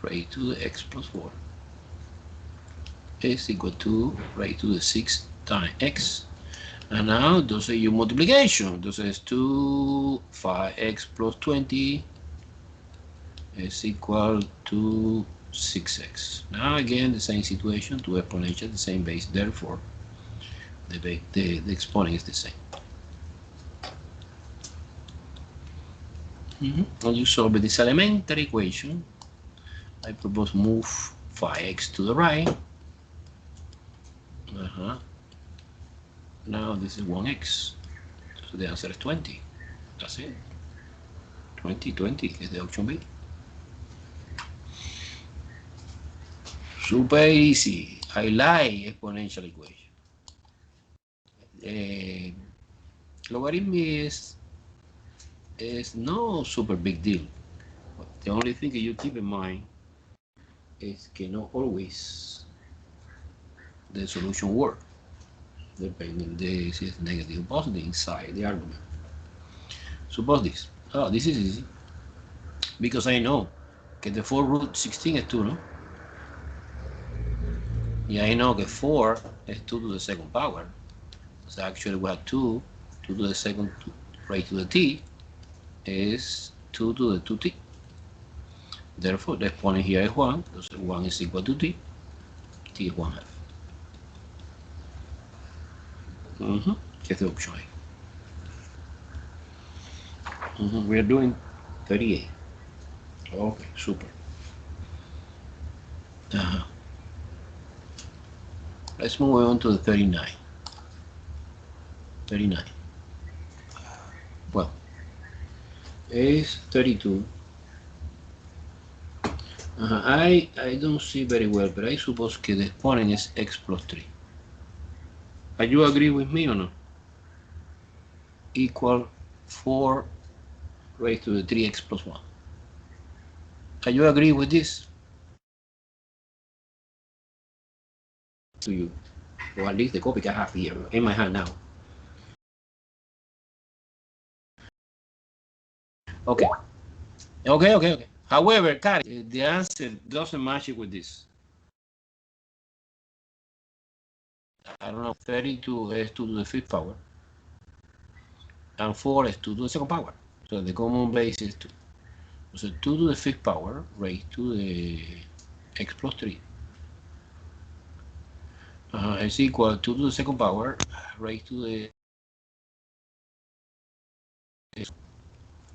raised to the x plus 4 is equal to raised to the 6 times x. And now, entonces your multiplication, entonces 2, 5x plus 20 is equal to 6x. Now again the same situation, two exponential, the same base, therefore the exponent is the same. When you solve this elementary equation, I propose move 5x to the right. Now this is 1x, so the answer is 20. That's it. 20 is the option B. Super easy. I like exponential equation. Logarithm is no super big deal. The only thing that you keep in mind is that not always the solution works, depending this is negative or positive inside the argument. Suppose this. Oh, this is easy. Because I know that the 4 root 16 is 2, no? Yeah, I know that 4 is 2 to the second power. So actually we have 2 to the second raised to the t is 2 to the 2t. Therefore, the exponent here is 1, so 1 is equal to t is 1/2. It's the option A. We are doing 38. Okay, super. Let's move on to the 39. 39. Well, is 32. I don't see very well, but I suppose that the exponent is x plus 3. Are you agree with me or no? Equal 4 raised to the 3x plus 1. Are you agree with this? To you, or at least the copy I have here in my hand now. Okay. However, Kari, the answer doesn't match it with this. I don't know, 32 is 2 to the 5th power, and 4 is 2 to the 2nd power. So the common base is 2. So 2 to the 5th power raised to the x plus 3 is equal to 2 to the 2nd power raised to the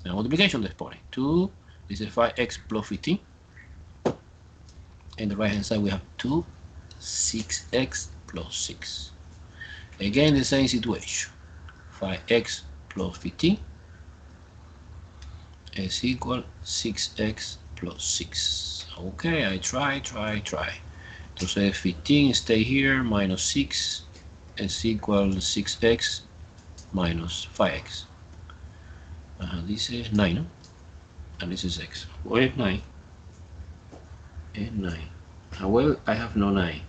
multiplication of the exponent. 2, this is 5x plus 15. In the right hand side we have 2, 6x plus 6. Again the same situation. 5x plus 15 is equal 6x plus 6. Okay, I try. To say 15 stay here, minus 6 is equal 6x minus 5x. This is 9, no? And this is x. What is 9? Is 9. Well, I have no 9.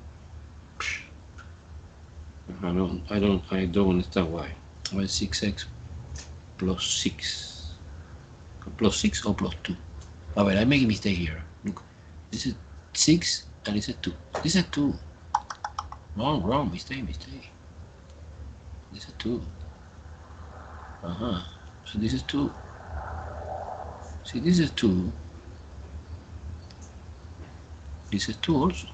I don't understand why. Well, 6x plus 6. Plus 6 or plus 2? Oh, well, I make a mistake here. Look, this is 6 and this is 2. This is 2. Wrong, mistake. This is 2. So this is 2. See, this is 2. This is 2 also.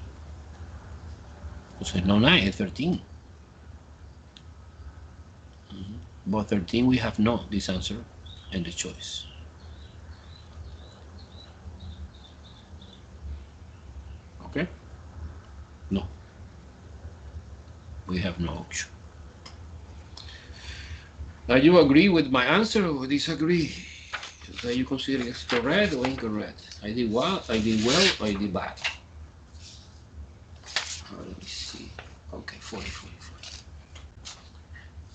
So no 9, it's 13. But 13 we have no this answer and the choice. Okay? No. We have no option. Now you agree with my answer or disagree? So you consider it correct or incorrect? I did well, I did bad. Let me see. Okay, 40.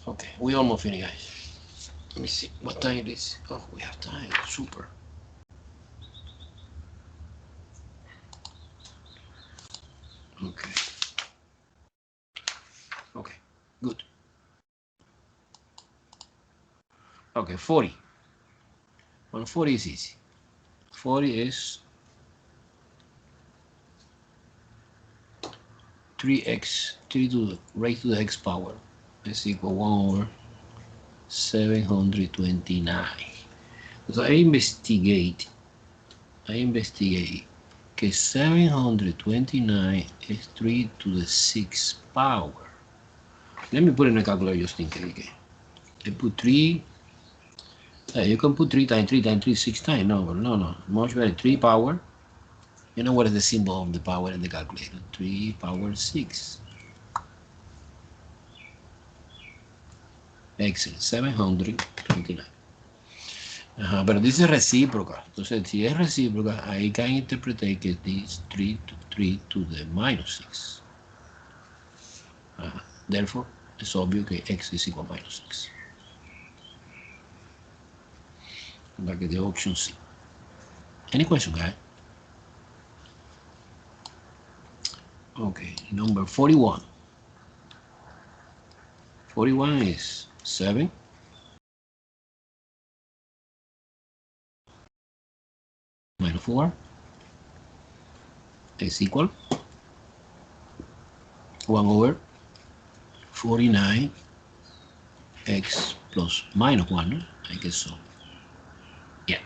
Okay, we almost finished, guys. Let me see what time it is. Oh, we have time. Super. Okay, good. Okay, 40. 40 is easy. 40 is 3x, 3 to the raised to the x power is equal 1 over 729. So I investigate que 729 is 3 to the 6th power. Let me put it in a calculator just in case. Okay. I put 3. You can put 3 times 3 times 3 6 times. No. Much better. 3 power. You know what is the symbol of the power in the calculator? 3 power 6. Excellent. 729. Ajá, pero dice recíproca. Entonces, si es recíproca, I can interpret que this 3 to the minus 6. Therefore, es obvio que x is equal to minus 6. Back at the option C. Any question, guys? Okay, number 41. 41 is 7 minus 4 is equal 1 over 49 x plus minus 1, I guess so. Yeah.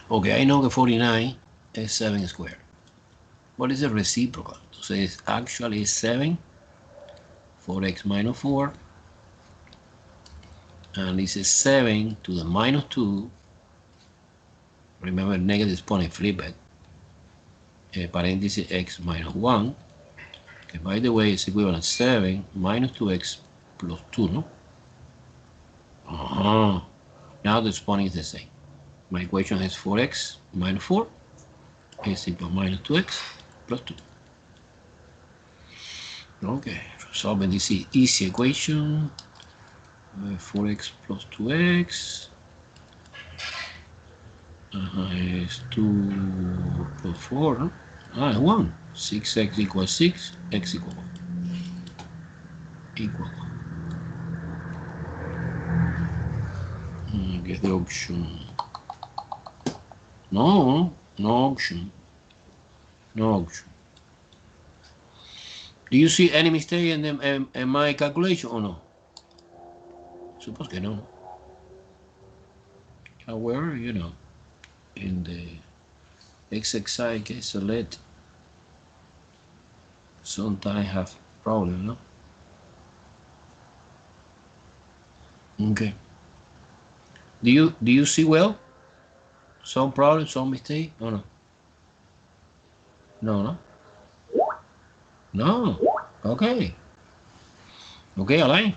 Okay, I know that 49 is 7 squared. What is the reciprocal? So it's actually 7 4x minus 4, and this is 7 to the minus 2. Remember, negative exponent, flip it. Parenthesis x minus 1. Okay, by the way, it's equivalent 7 minus 2x plus 2, no? Now the exponent is the same. My equation is 4x minus 4 is equal to minus 2x plus 2. Okay, solving this easy equation. 4x plus 2x is 2 plus 4, no? 1. 6x equals 6, x equal 1. Get the option. No option. Do you see any mistake in my calculation or no? Suppose que no. However, you know, in the XXI case select, sometimes have problem, no? Okay. Do you see well? Some problem, some mistake, or no? No. Okay. Okay, Alain.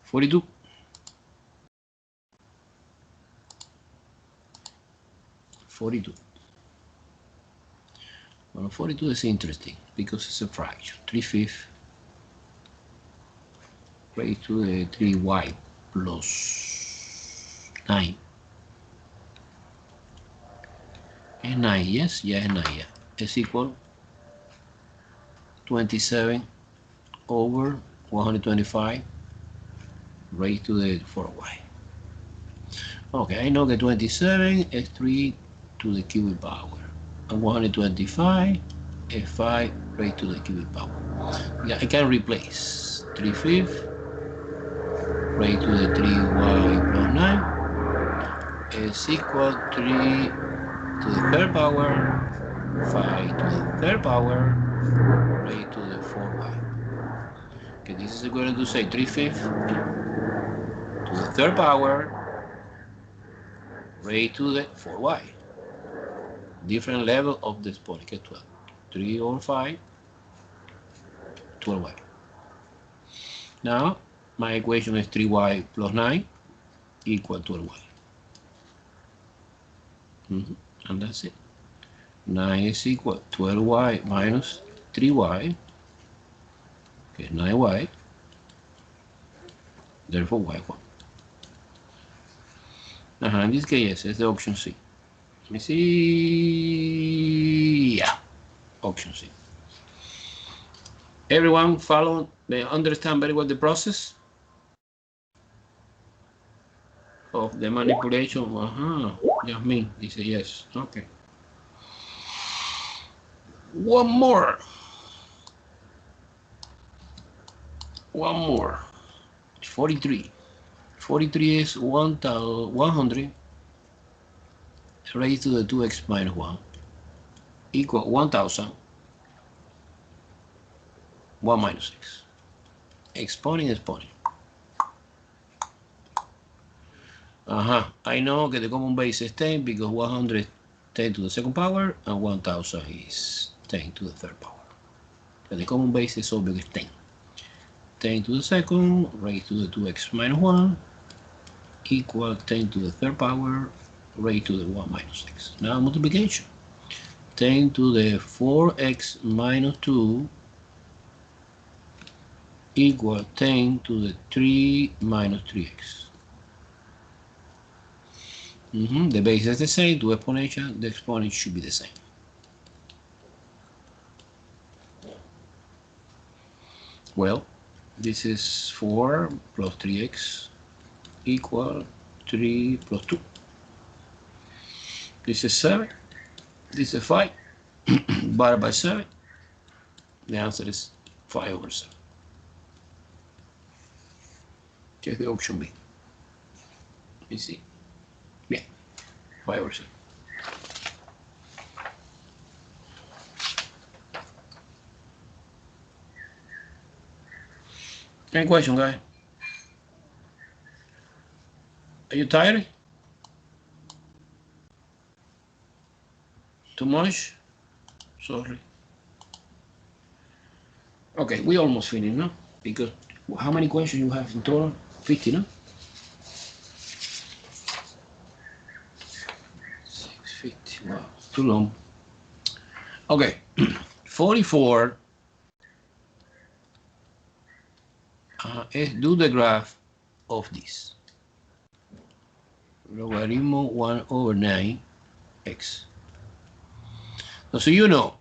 42. Well, 42 is interesting because it's a fraction. 3/5 raised to the 3y plus 9. Es 9, yes? Yeah, it's 9, yeah. It's equal 27 over 125 raised to the 4y. Okay, I know that 27 is 3 to the cubic power. And 125 is 5 raised to the cubic power. Yeah, I can replace 3/5 raised to the 3y plus 9 is equal 3 to the third power, 5 to the third power, raised to the 4y. Okay, this is equivalent to say 3/5 to the third power raised to the 4y. Different level of the exponent, 12. 3 over 5, 12y. Now, my equation is 3y plus 9 equal 12y. And that's it. 9 is equal to 12y minus 3y. Okay, 9y. Therefore, y1. In this case, yes, it's the option C. Let me see. Yeah, option C. Everyone follow, they understand very well the process of the manipulation. Just me. They say yes. Okay. One more. 43. 43 is 100 raised to the 2x minus 1 equal 1000 1 minus x. Exponent. I know that the common base is 10 because 100 is 10 to the second power and 1000 is 10 to the third power. So the common base is obviously 10. 10 to the second raised to the 2x minus 1 equal 10 to the third power raised to the 1 minus x. Now multiplication. 10 to the 4x minus 2 equal 10 to the 3 minus 3x. The base is the same, to exponential, the exponent should be the same. Well, this is 4 plus 3x equal 3 plus 2. This is 7, this is 5, divided by 7, the answer is 5 over 7. Check the option B. You see? Yeah, 5 over 7. Any question, guy? Are you tired? Too much? Sorry. Okay, we almost finished, no? Because how many questions you have in total? 50, no? 650, wow, too long. Okay, 44 is do the graph of this. Logarithm 1 over 9x. So you know,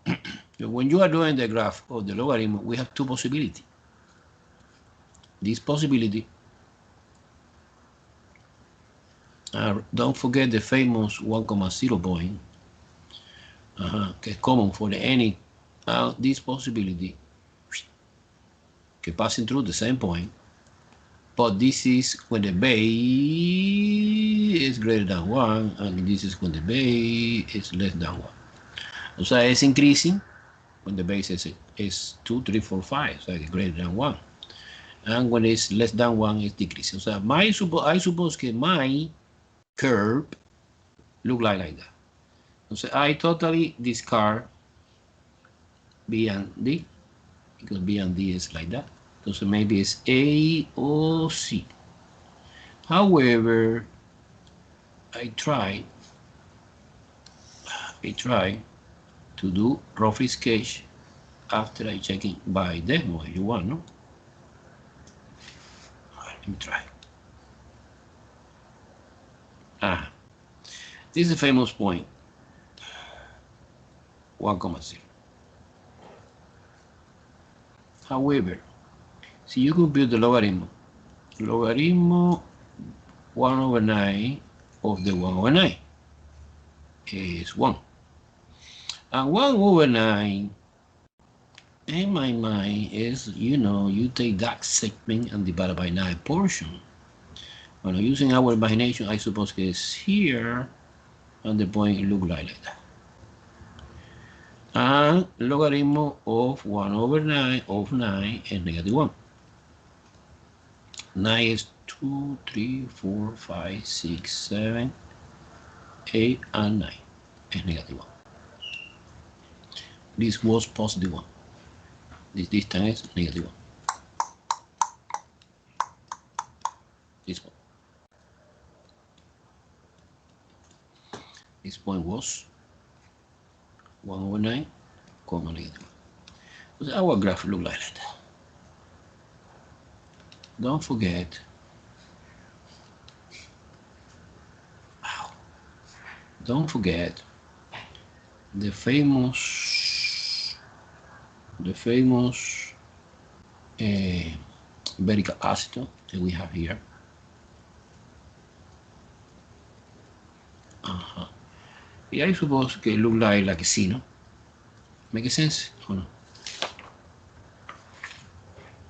when you are doing the graph of the logarithm, we have two possibilities. This possibility, don't forget the famous 1,0 point, que es common for any, this possibility, que passing through the same point, but this is when the base is greater than 1, and this is when the base is less than 1. O sea, it's increasing when the base is 2, 3, 4, 5, so it's greater than 1. And when it's less than 1, it's decreasing. So I suppose that my curve look like that. So I totally discard B and D, because B and D is like that. So maybe it's A or C. However, I try to do rough sketch after I check it by demo if you want, no? Let me try. This is a famous point, 1,0. However, see, you compute the logarithm. Logarithm 1 over 9 of the 1 over 9 is 1. And 1 over 9, in my mind, is, you take that segment and divide it by 9 portion. When using our imagination, I suppose it's here, and the point look like that. And logarithm of 1 over 9 of 9 is negative 1. 9 is 2, 3, 4, 5, 6, 7, 8, and 9 is negative 1. This was positive 1. This distance is negative 1. This one. This point was 1 over 9, comma negative 1. So our graph look like that. Don't forget, the famous very capacitor that we have here. Yeah, I suppose it look like a C, no? Make sense or no?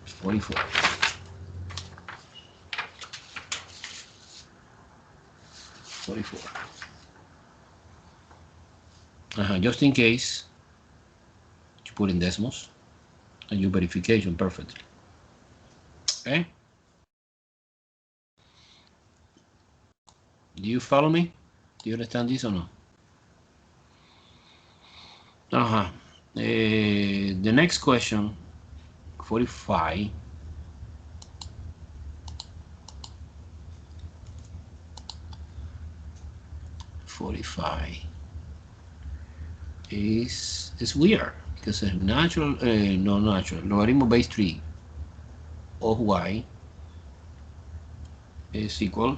44. 44. Just in case, you put in decimals and your verification perfectly. Okay? Do you follow me? Do you understand this or no? The next question, 45. 45 is weird because a natural, no natural, logarithm base 3 of y is equal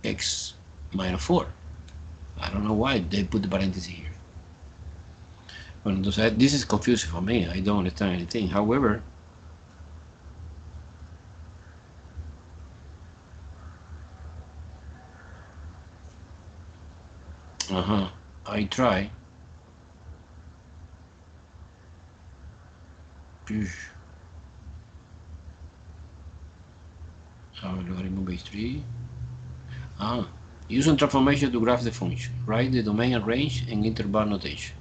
x minus 4. I don't know why they put the parenthesis here. Well, this is confusing for me. I don't understand anything. However, I try. Logarithm base 3. Using transformation to graph the function. Write the domain and range in interval notation.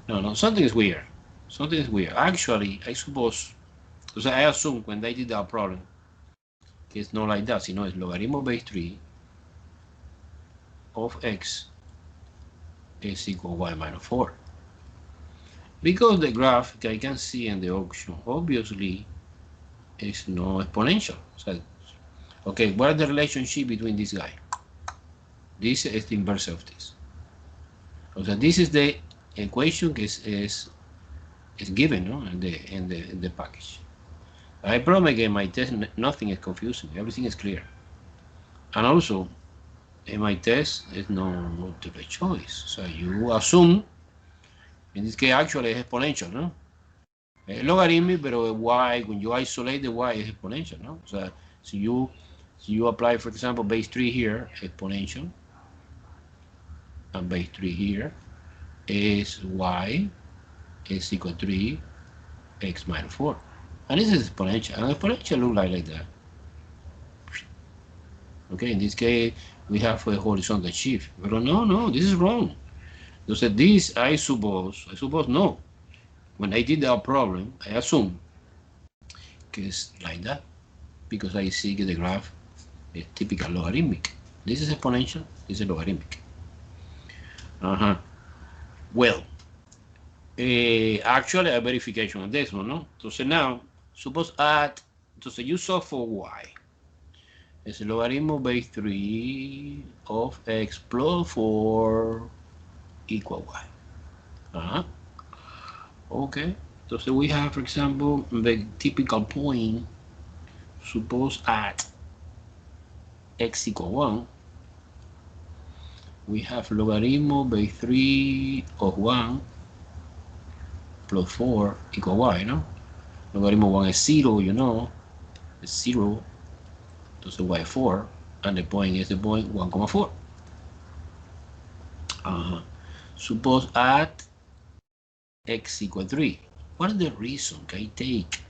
No, something is weird. Something is weird. Actually, I suppose, because I assume when they did that problem, it's not like that. It's logarithm base 3 of x is equal to y minus 4. Because the graph I can see in the option, obviously, is no exponential. So, okay, what is the relationship between this guy? This is the inverse of this. So this is the equation is given, no, in the package. I promise again, my test, nothing is confusing. Everything is clear. And also, in my test, it's no multiple choice. So you assume, in this case, actually, it's exponential, no? Logarithmic, pero y, when you isolate the y, is exponential, no? So you apply, for example, base 3 here, exponential, and base 3 here is y is equal to 3 x minus 4. And this is exponential. And exponential look like that. Okay, in this case, we have a horizontal shift. But no, this is wrong. So this, I suppose, no. When I did that problem, I assume it's like that. Because I see the graph is typical logarithmic. This is exponential, this is logarithmic. Well, actually, a verification of this one, no? So now, suppose add, so you solve for y. It's logarithm base 3 of x plus 4 equal y. Okay, so we have, for example, the typical point, suppose at x equal 1, we have logarithm base 3 of 1 plus 4 equal y, no? Logarithm 1 is 0, it's 0, so y 4, and the point is the point 1,4. Suppose at x equal 3. What is the reason I take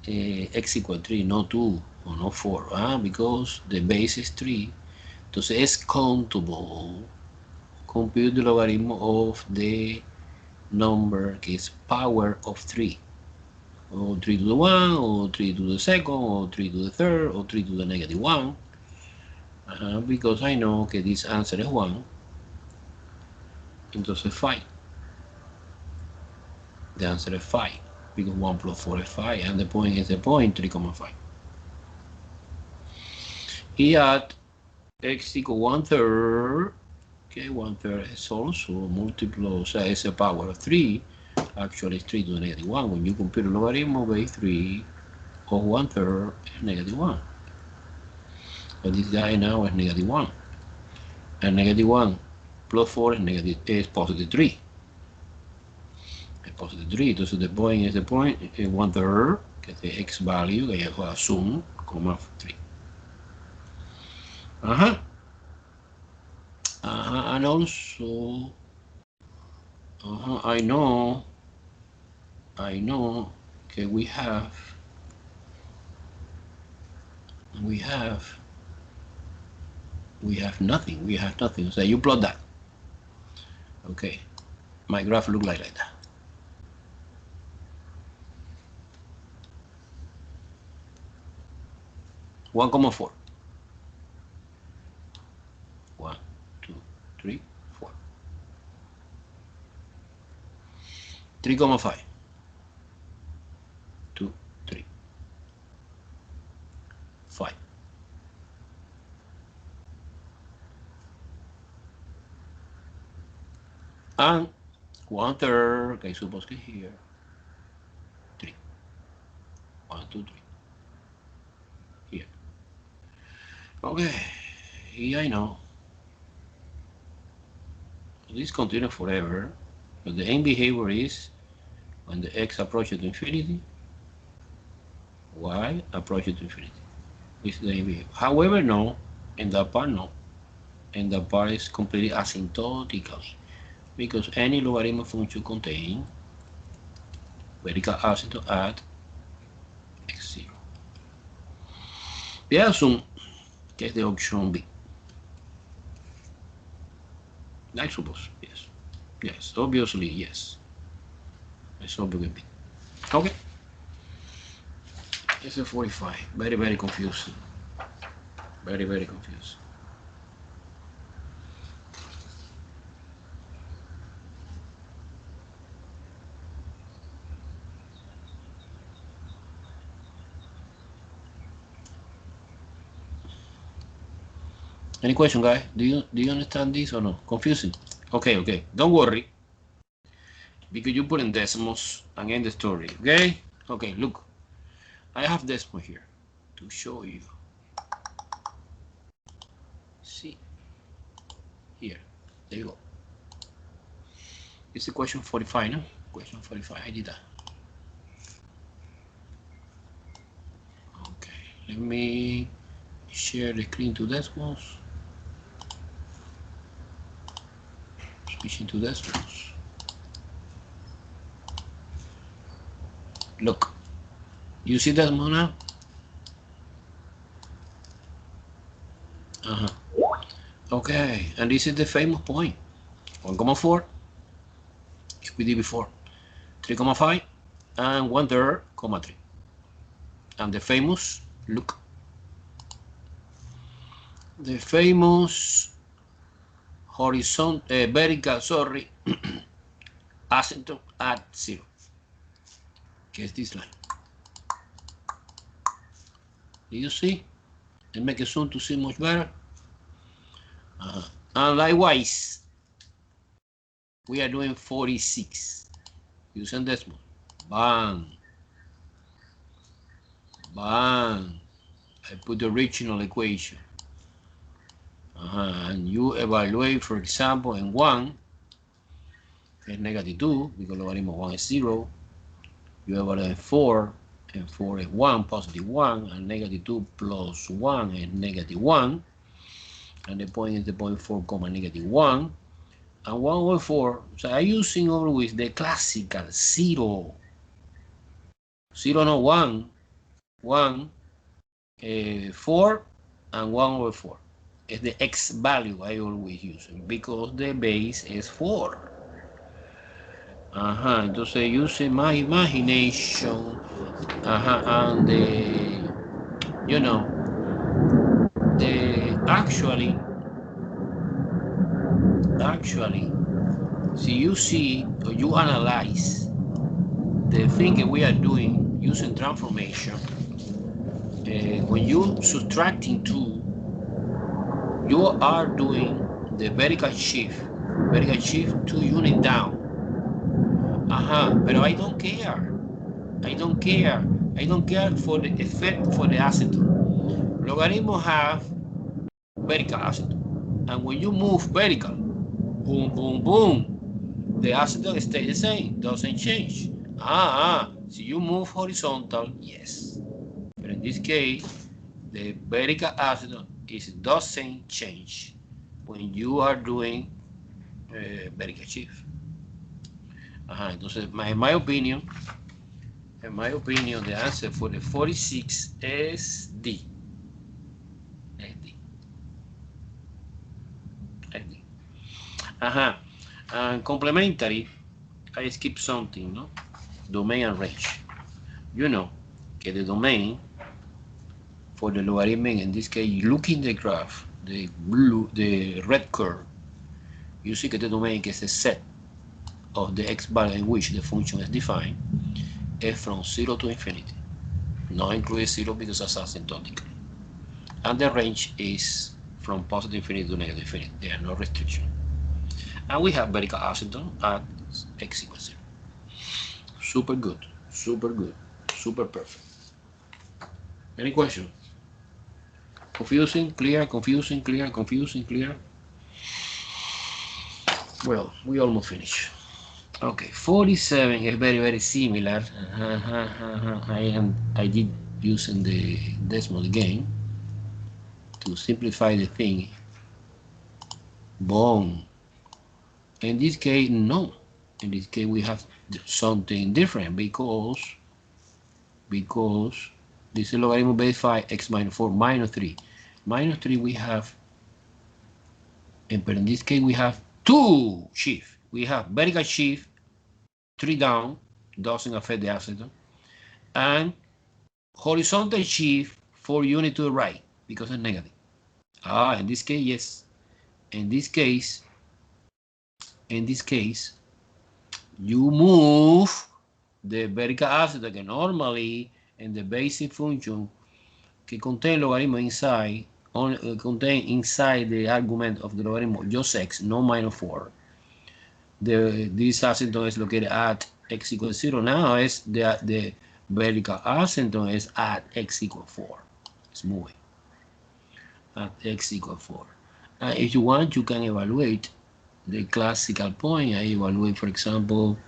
x equal 3, not 2 or not 4? Because the base is 3. Entonces es countable. Compute the logarithm of the number que is power of 3. Or 3 to the 1, or 3 to the second, or 3 to the third, or 3 to the negative 1. Because I know que this answer is 1. Entonces 5. The answer is 5. Because 1 plus 4 is 5, and the point is the point 3,5. Here at x equal 1/3, okay, 1/3 is also multiple, so it's a power of 3. Actually, it's 3 to the negative 1. When you compute logarithm of base 3 of 1/3 is negative 1. But this guy now is negative 1. And negative 1 plus 4 is positive 3. It's positive 3. So the point is the point 1/3, que es the x value, que yo assume, 3. And also, I know okay, we have We have nothing. We have nothing. So you plot that. Okay. My graph look like that. 1,4. 1, 2, 3, 4. 3,5. 2, 3. 5. And 1/3, que suppose que here. 3. 1, 2, 3. Here. Okay. Here I know. This continues forever, but the end behavior is when the x approaches to infinity, y approaches to infinity. This is the end behavior. However, no, in that part, no. And that part is completely asymptotically, because any logarithm function contains vertical asymptote at x0. We assume que es the option B. I suppose, yes. Yes, obviously, yes. It's obviously B. Okay. It's a 45. Very, very confusing. Very, very confusing. Any question, guys? Do you understand this or no? Confusing? Okay. Don't worry, because you put in decimals and end the story. Okay. Okay. Look, I have decimal here to show you. See here. There you go. It's the question 45, no? Question 45. I did that. Okay. Let me share the screen to decimals. Switching to decimals. Look, you see decimal now? Okay, and this is the famous point. 1,4, we did before. 3,5 and 1/3, 3. And the famous, look, the famous horizontal, vertical, sorry, asymptote at 0. Que is this line. Do you see? And make it zoom to see much better. And likewise, we are doing 46 using decimal. Bang. Bang. I put the original equation. And you evaluate, for example, in 1 is -2, because logarithm of 1 is 0. You evaluate in 4, and 4 is 1, +1, and -2 plus 1 is -1. And the point is the point 4, -1. And 1/4, so I'm using always the classical 0. 0, no, 1, 1, 4, and 1/4. It's the x value I always use, because the base is 4. Entonces using my imagination, and the, you know, the actually, so you see, or you analyze the thing that we are doing using transformation, when you subtracting 2, you are doing the vertical shift 2 units down. But I don't care. I don't care for the effect for the asymptote. Logarithm have vertical asymptote. And when you move vertical, boom, boom, boom, the asymptote stays the same, doesn't change. So you move horizontal, yes. But in this case, the vertical asymptote doesn't change when you are doing vertical shift. Entonces, in my opinion, the answer for the 46 is D. And complementary, I skip something, no? Domain and range. You know that the domain for the logarithm, in this case, you look in the graph, the red curve, you see that the domain is a set of the x value in which the function is defined is from 0 to infinity, not including 0 because that's asymptotic. And the range is from positive infinity to negative infinity. There are no restrictions. And we have vertical asymptote at x equals 0. Super good, super good, super perfect. Any question? Confusing, clear, confusing, clear, confusing, clear? Well, we almost finished. Okay, 47 is very, very similar. I did using the decimal again to simplify the thing. Boom. In this case, no. In this case, we have something different because this is logarithm base 5 x minus 4 minus 3. Minus 3 we have, but in this case we have two shift. We have vertical shift, 3 down, doesn't affect the asymptote, and horizontal shift 4 units to the right because it's negative. In this case, yes. In this case, you move the vertical asymptote that normally in the basic function que contain logarithm inside, contain inside the argument of the logarithm of just x, no minus 4. This asymptote is located at x equals 0. Now is the vertical asymptote is at x equals 4. It's moving at x equals 4. And if you want, you can evaluate the classical point. I evaluate, for example,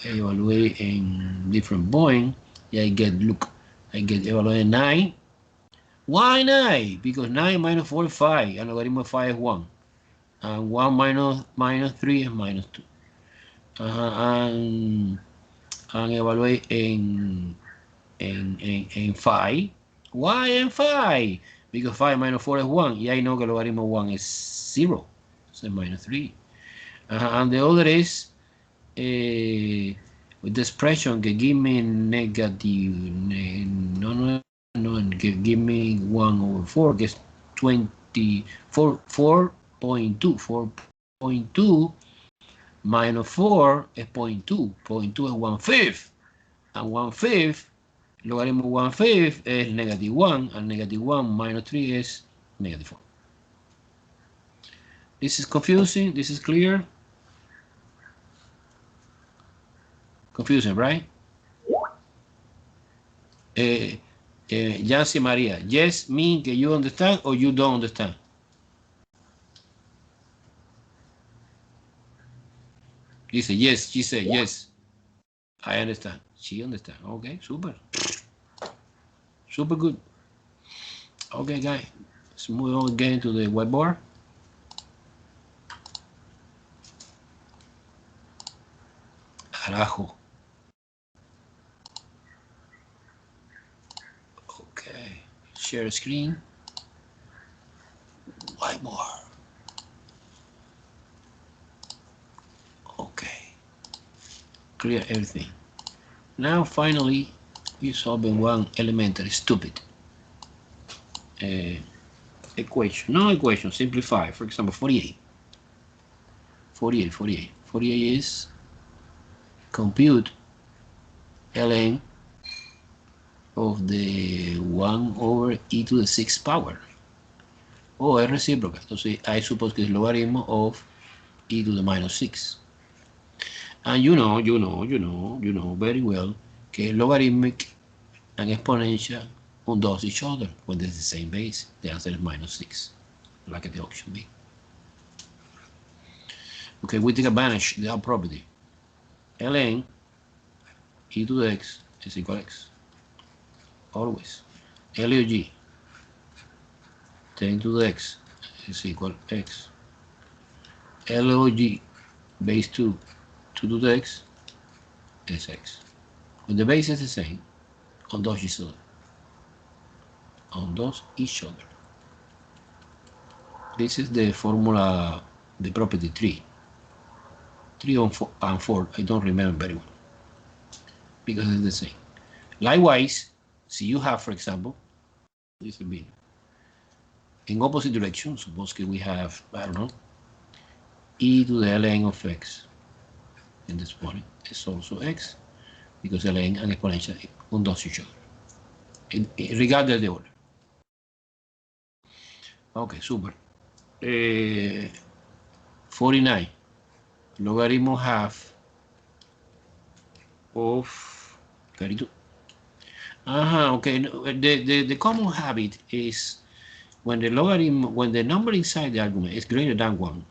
in different point. I get evaluate 9. Why 9? Because 9 minus 4 is 5, and logarithm of 5 is 1. And 1 minus 3 is minus 2. And evaluate in 5. Why in 5? Because 5 minus 4 is 1. Yeah, I know the logarithm of 1 is 0. So minus 3. And the other is with the expression que give me negative, give me 1 over 4, que es 4.2. 4.2 minus 4 is 0.2. 0.2 is 1/5. And 1/5, logarithm of 1/5 is negative 1. And negative 1 minus 3 is negative 4. This is confusing. This is clear. Confusing, right? Yancy Maria, yes mean que you understand or you don't understand? Dice yes, she said yes. I understand. She understand. Okay, super. Super good. Okay, guys. Let's move on again to the whiteboard. Carajo. Okay. Share screen. Whiteboard. Okay. Clear everything. Now, finally, we're solving one elementary stupid equation. No equation, simplify. For example, 48. 48 is compute ln of the 1 over e to the 6th power. O es recíproca. Entonces, I suppose que es logaritmo of e to the minus 6. And you know very well que logarithmic and exponential endorse each other when there's the same base. The answer is minus 6, like the option B. Okay, we take advantage of that property. ln e to the x is equal to x. Always. LOG 10 to the x is equal to x. LOG base 2 to the x is x. When the base is the same, endorse each other. Endorse each other. This is the formula the property 3. 3 and 4, I don't remember very well, because it's the same. Likewise, see you have, for example, this will be in opposite direction. Suppose we have, I don't know, e to the ln of x in this point is also x, because ln and exponential conduct each other, regardless of the order. Okay, super. 49, logarithm half of 32. Okay, the common habit is when the logarithm, when the number inside the argument is greater than 1,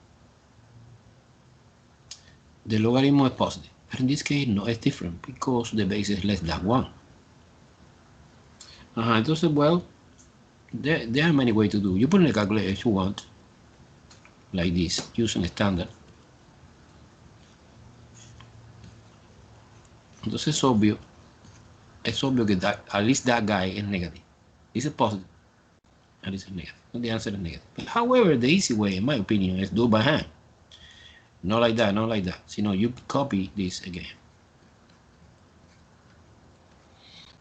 the logarithm is positive. But in this case, no, it's different because the base is less than 1. Entonces, well, there are many ways to do. You put in the calculator if you want, like this, using a standard. Entonces es obvio que at least that guy is negative. This is positive, and this is negative. And the answer is negative. But however, the easy way, in my opinion, is do by hand. Not like that, not like that. So, you copy this again.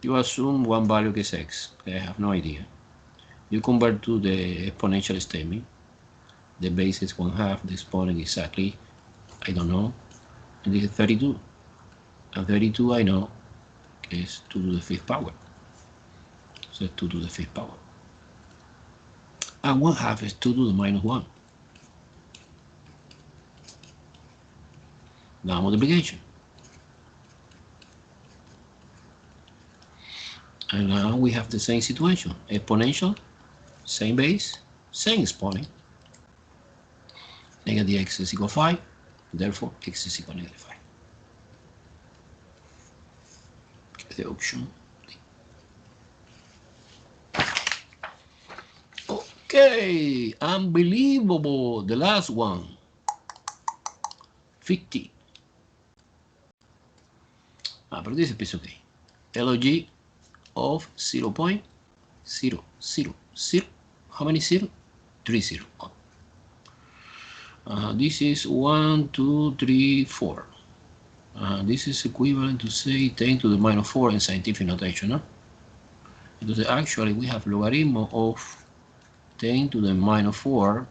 You assume one value is x. I have no idea. You convert to the exponential statement. The base is 1/2. The exponent exactly, I don't know. And this is 32. And 32, I know, is 2 to the 5th power. So 2 to the 5th power. And 1/2 is 2 to the -1. Now multiplication. And now we have the same situation. Exponential, same base, same exponent. Negative x is equal to 5. Therefore, x is equal to -5. Okay, the option D. Okay, unbelievable. The last one. 50. But this is a piece of cake. LOG of 0.000. How many 0? 3 0. This is 1, 2, 3, 4. This is equivalent to say 10 to the -4 in scientific notation, no? Because actually we have logarithm of 10 to the -4.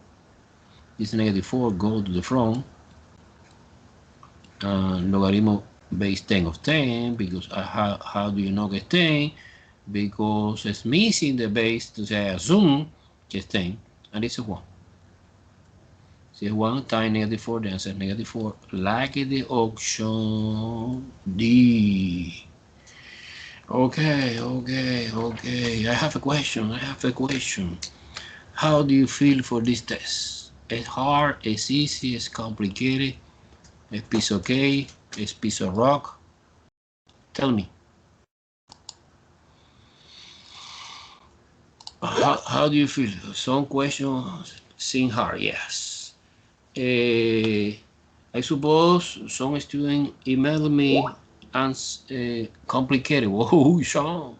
This -4 go to the front. Logarithm of base 10 of 10, because how do you know it's 10? Because it's missing the base, to say assume it's 10, and it's a 1. So 1 times -4, the answer is -4, like the option D. Okay. I have a question. How do you feel for this test? It's hard, it's easy, it's complicated, it's piece of cake, it's piece of rock. Tell me. How do you feel? Some questions seem hard, yes. I suppose some student emailed me and complicated. Whoa, Sean.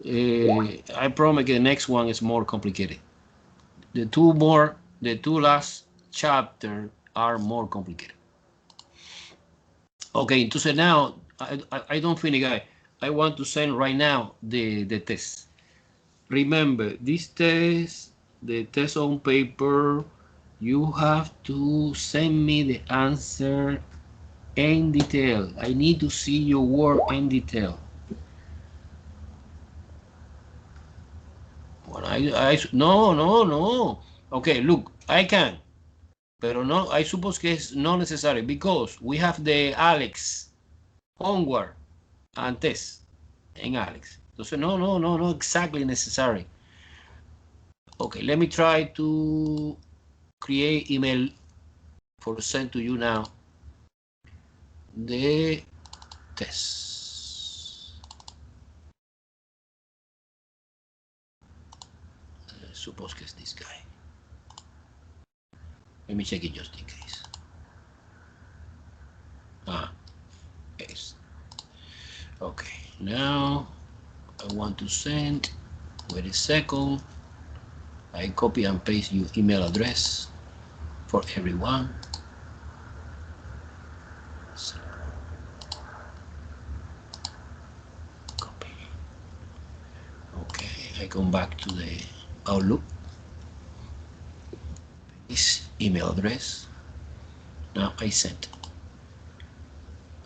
I promise the next one is more complicated. The two last chapter are more complicated. Okay, entonces now I don't finish, guys. I want to send right now the test. Remember, this test, the test on paper, you have to send me the answer in detail. I need to see your work in detail. Well, no. Okay, look, I can. Pero no, I suppose que es not necessary because we have the Alex homework and test in Alex. Entonces, no exactly necessary. Okay, let me try to create email for send to you now the test. Suppose que es this guy. Let me check it just in case. Yes. Okay, now I want to send. Wait a second. I copy and paste your email address. for everyone. So, copy. Okay, I come back to the Outlook. This email address. Now I sent.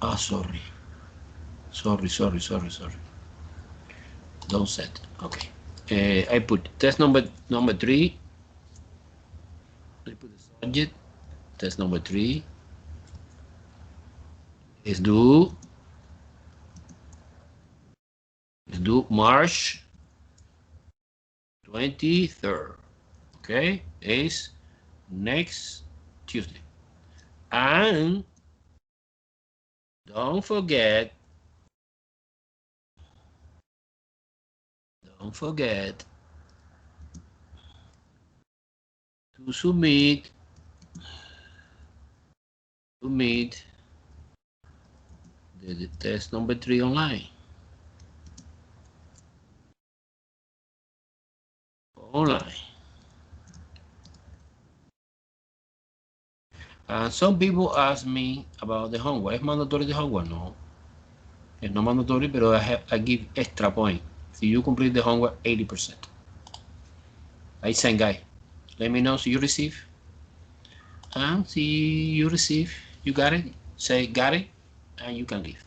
Oh, sorry. Sorry. Don't send. Okay. I put test number 3. I put the subject. Test number 3 is due March 23rd. Okay, is next Tuesday. And don't forget to submit the test number 3 online. Some people ask me about the homework. ¿Es mandatory the homework? No. It's not mandatory, but I give extra point. If you complete the homework 80%. I send guy. Let me know if you receive. And see you receive. You got it. Say got it, and you can leave.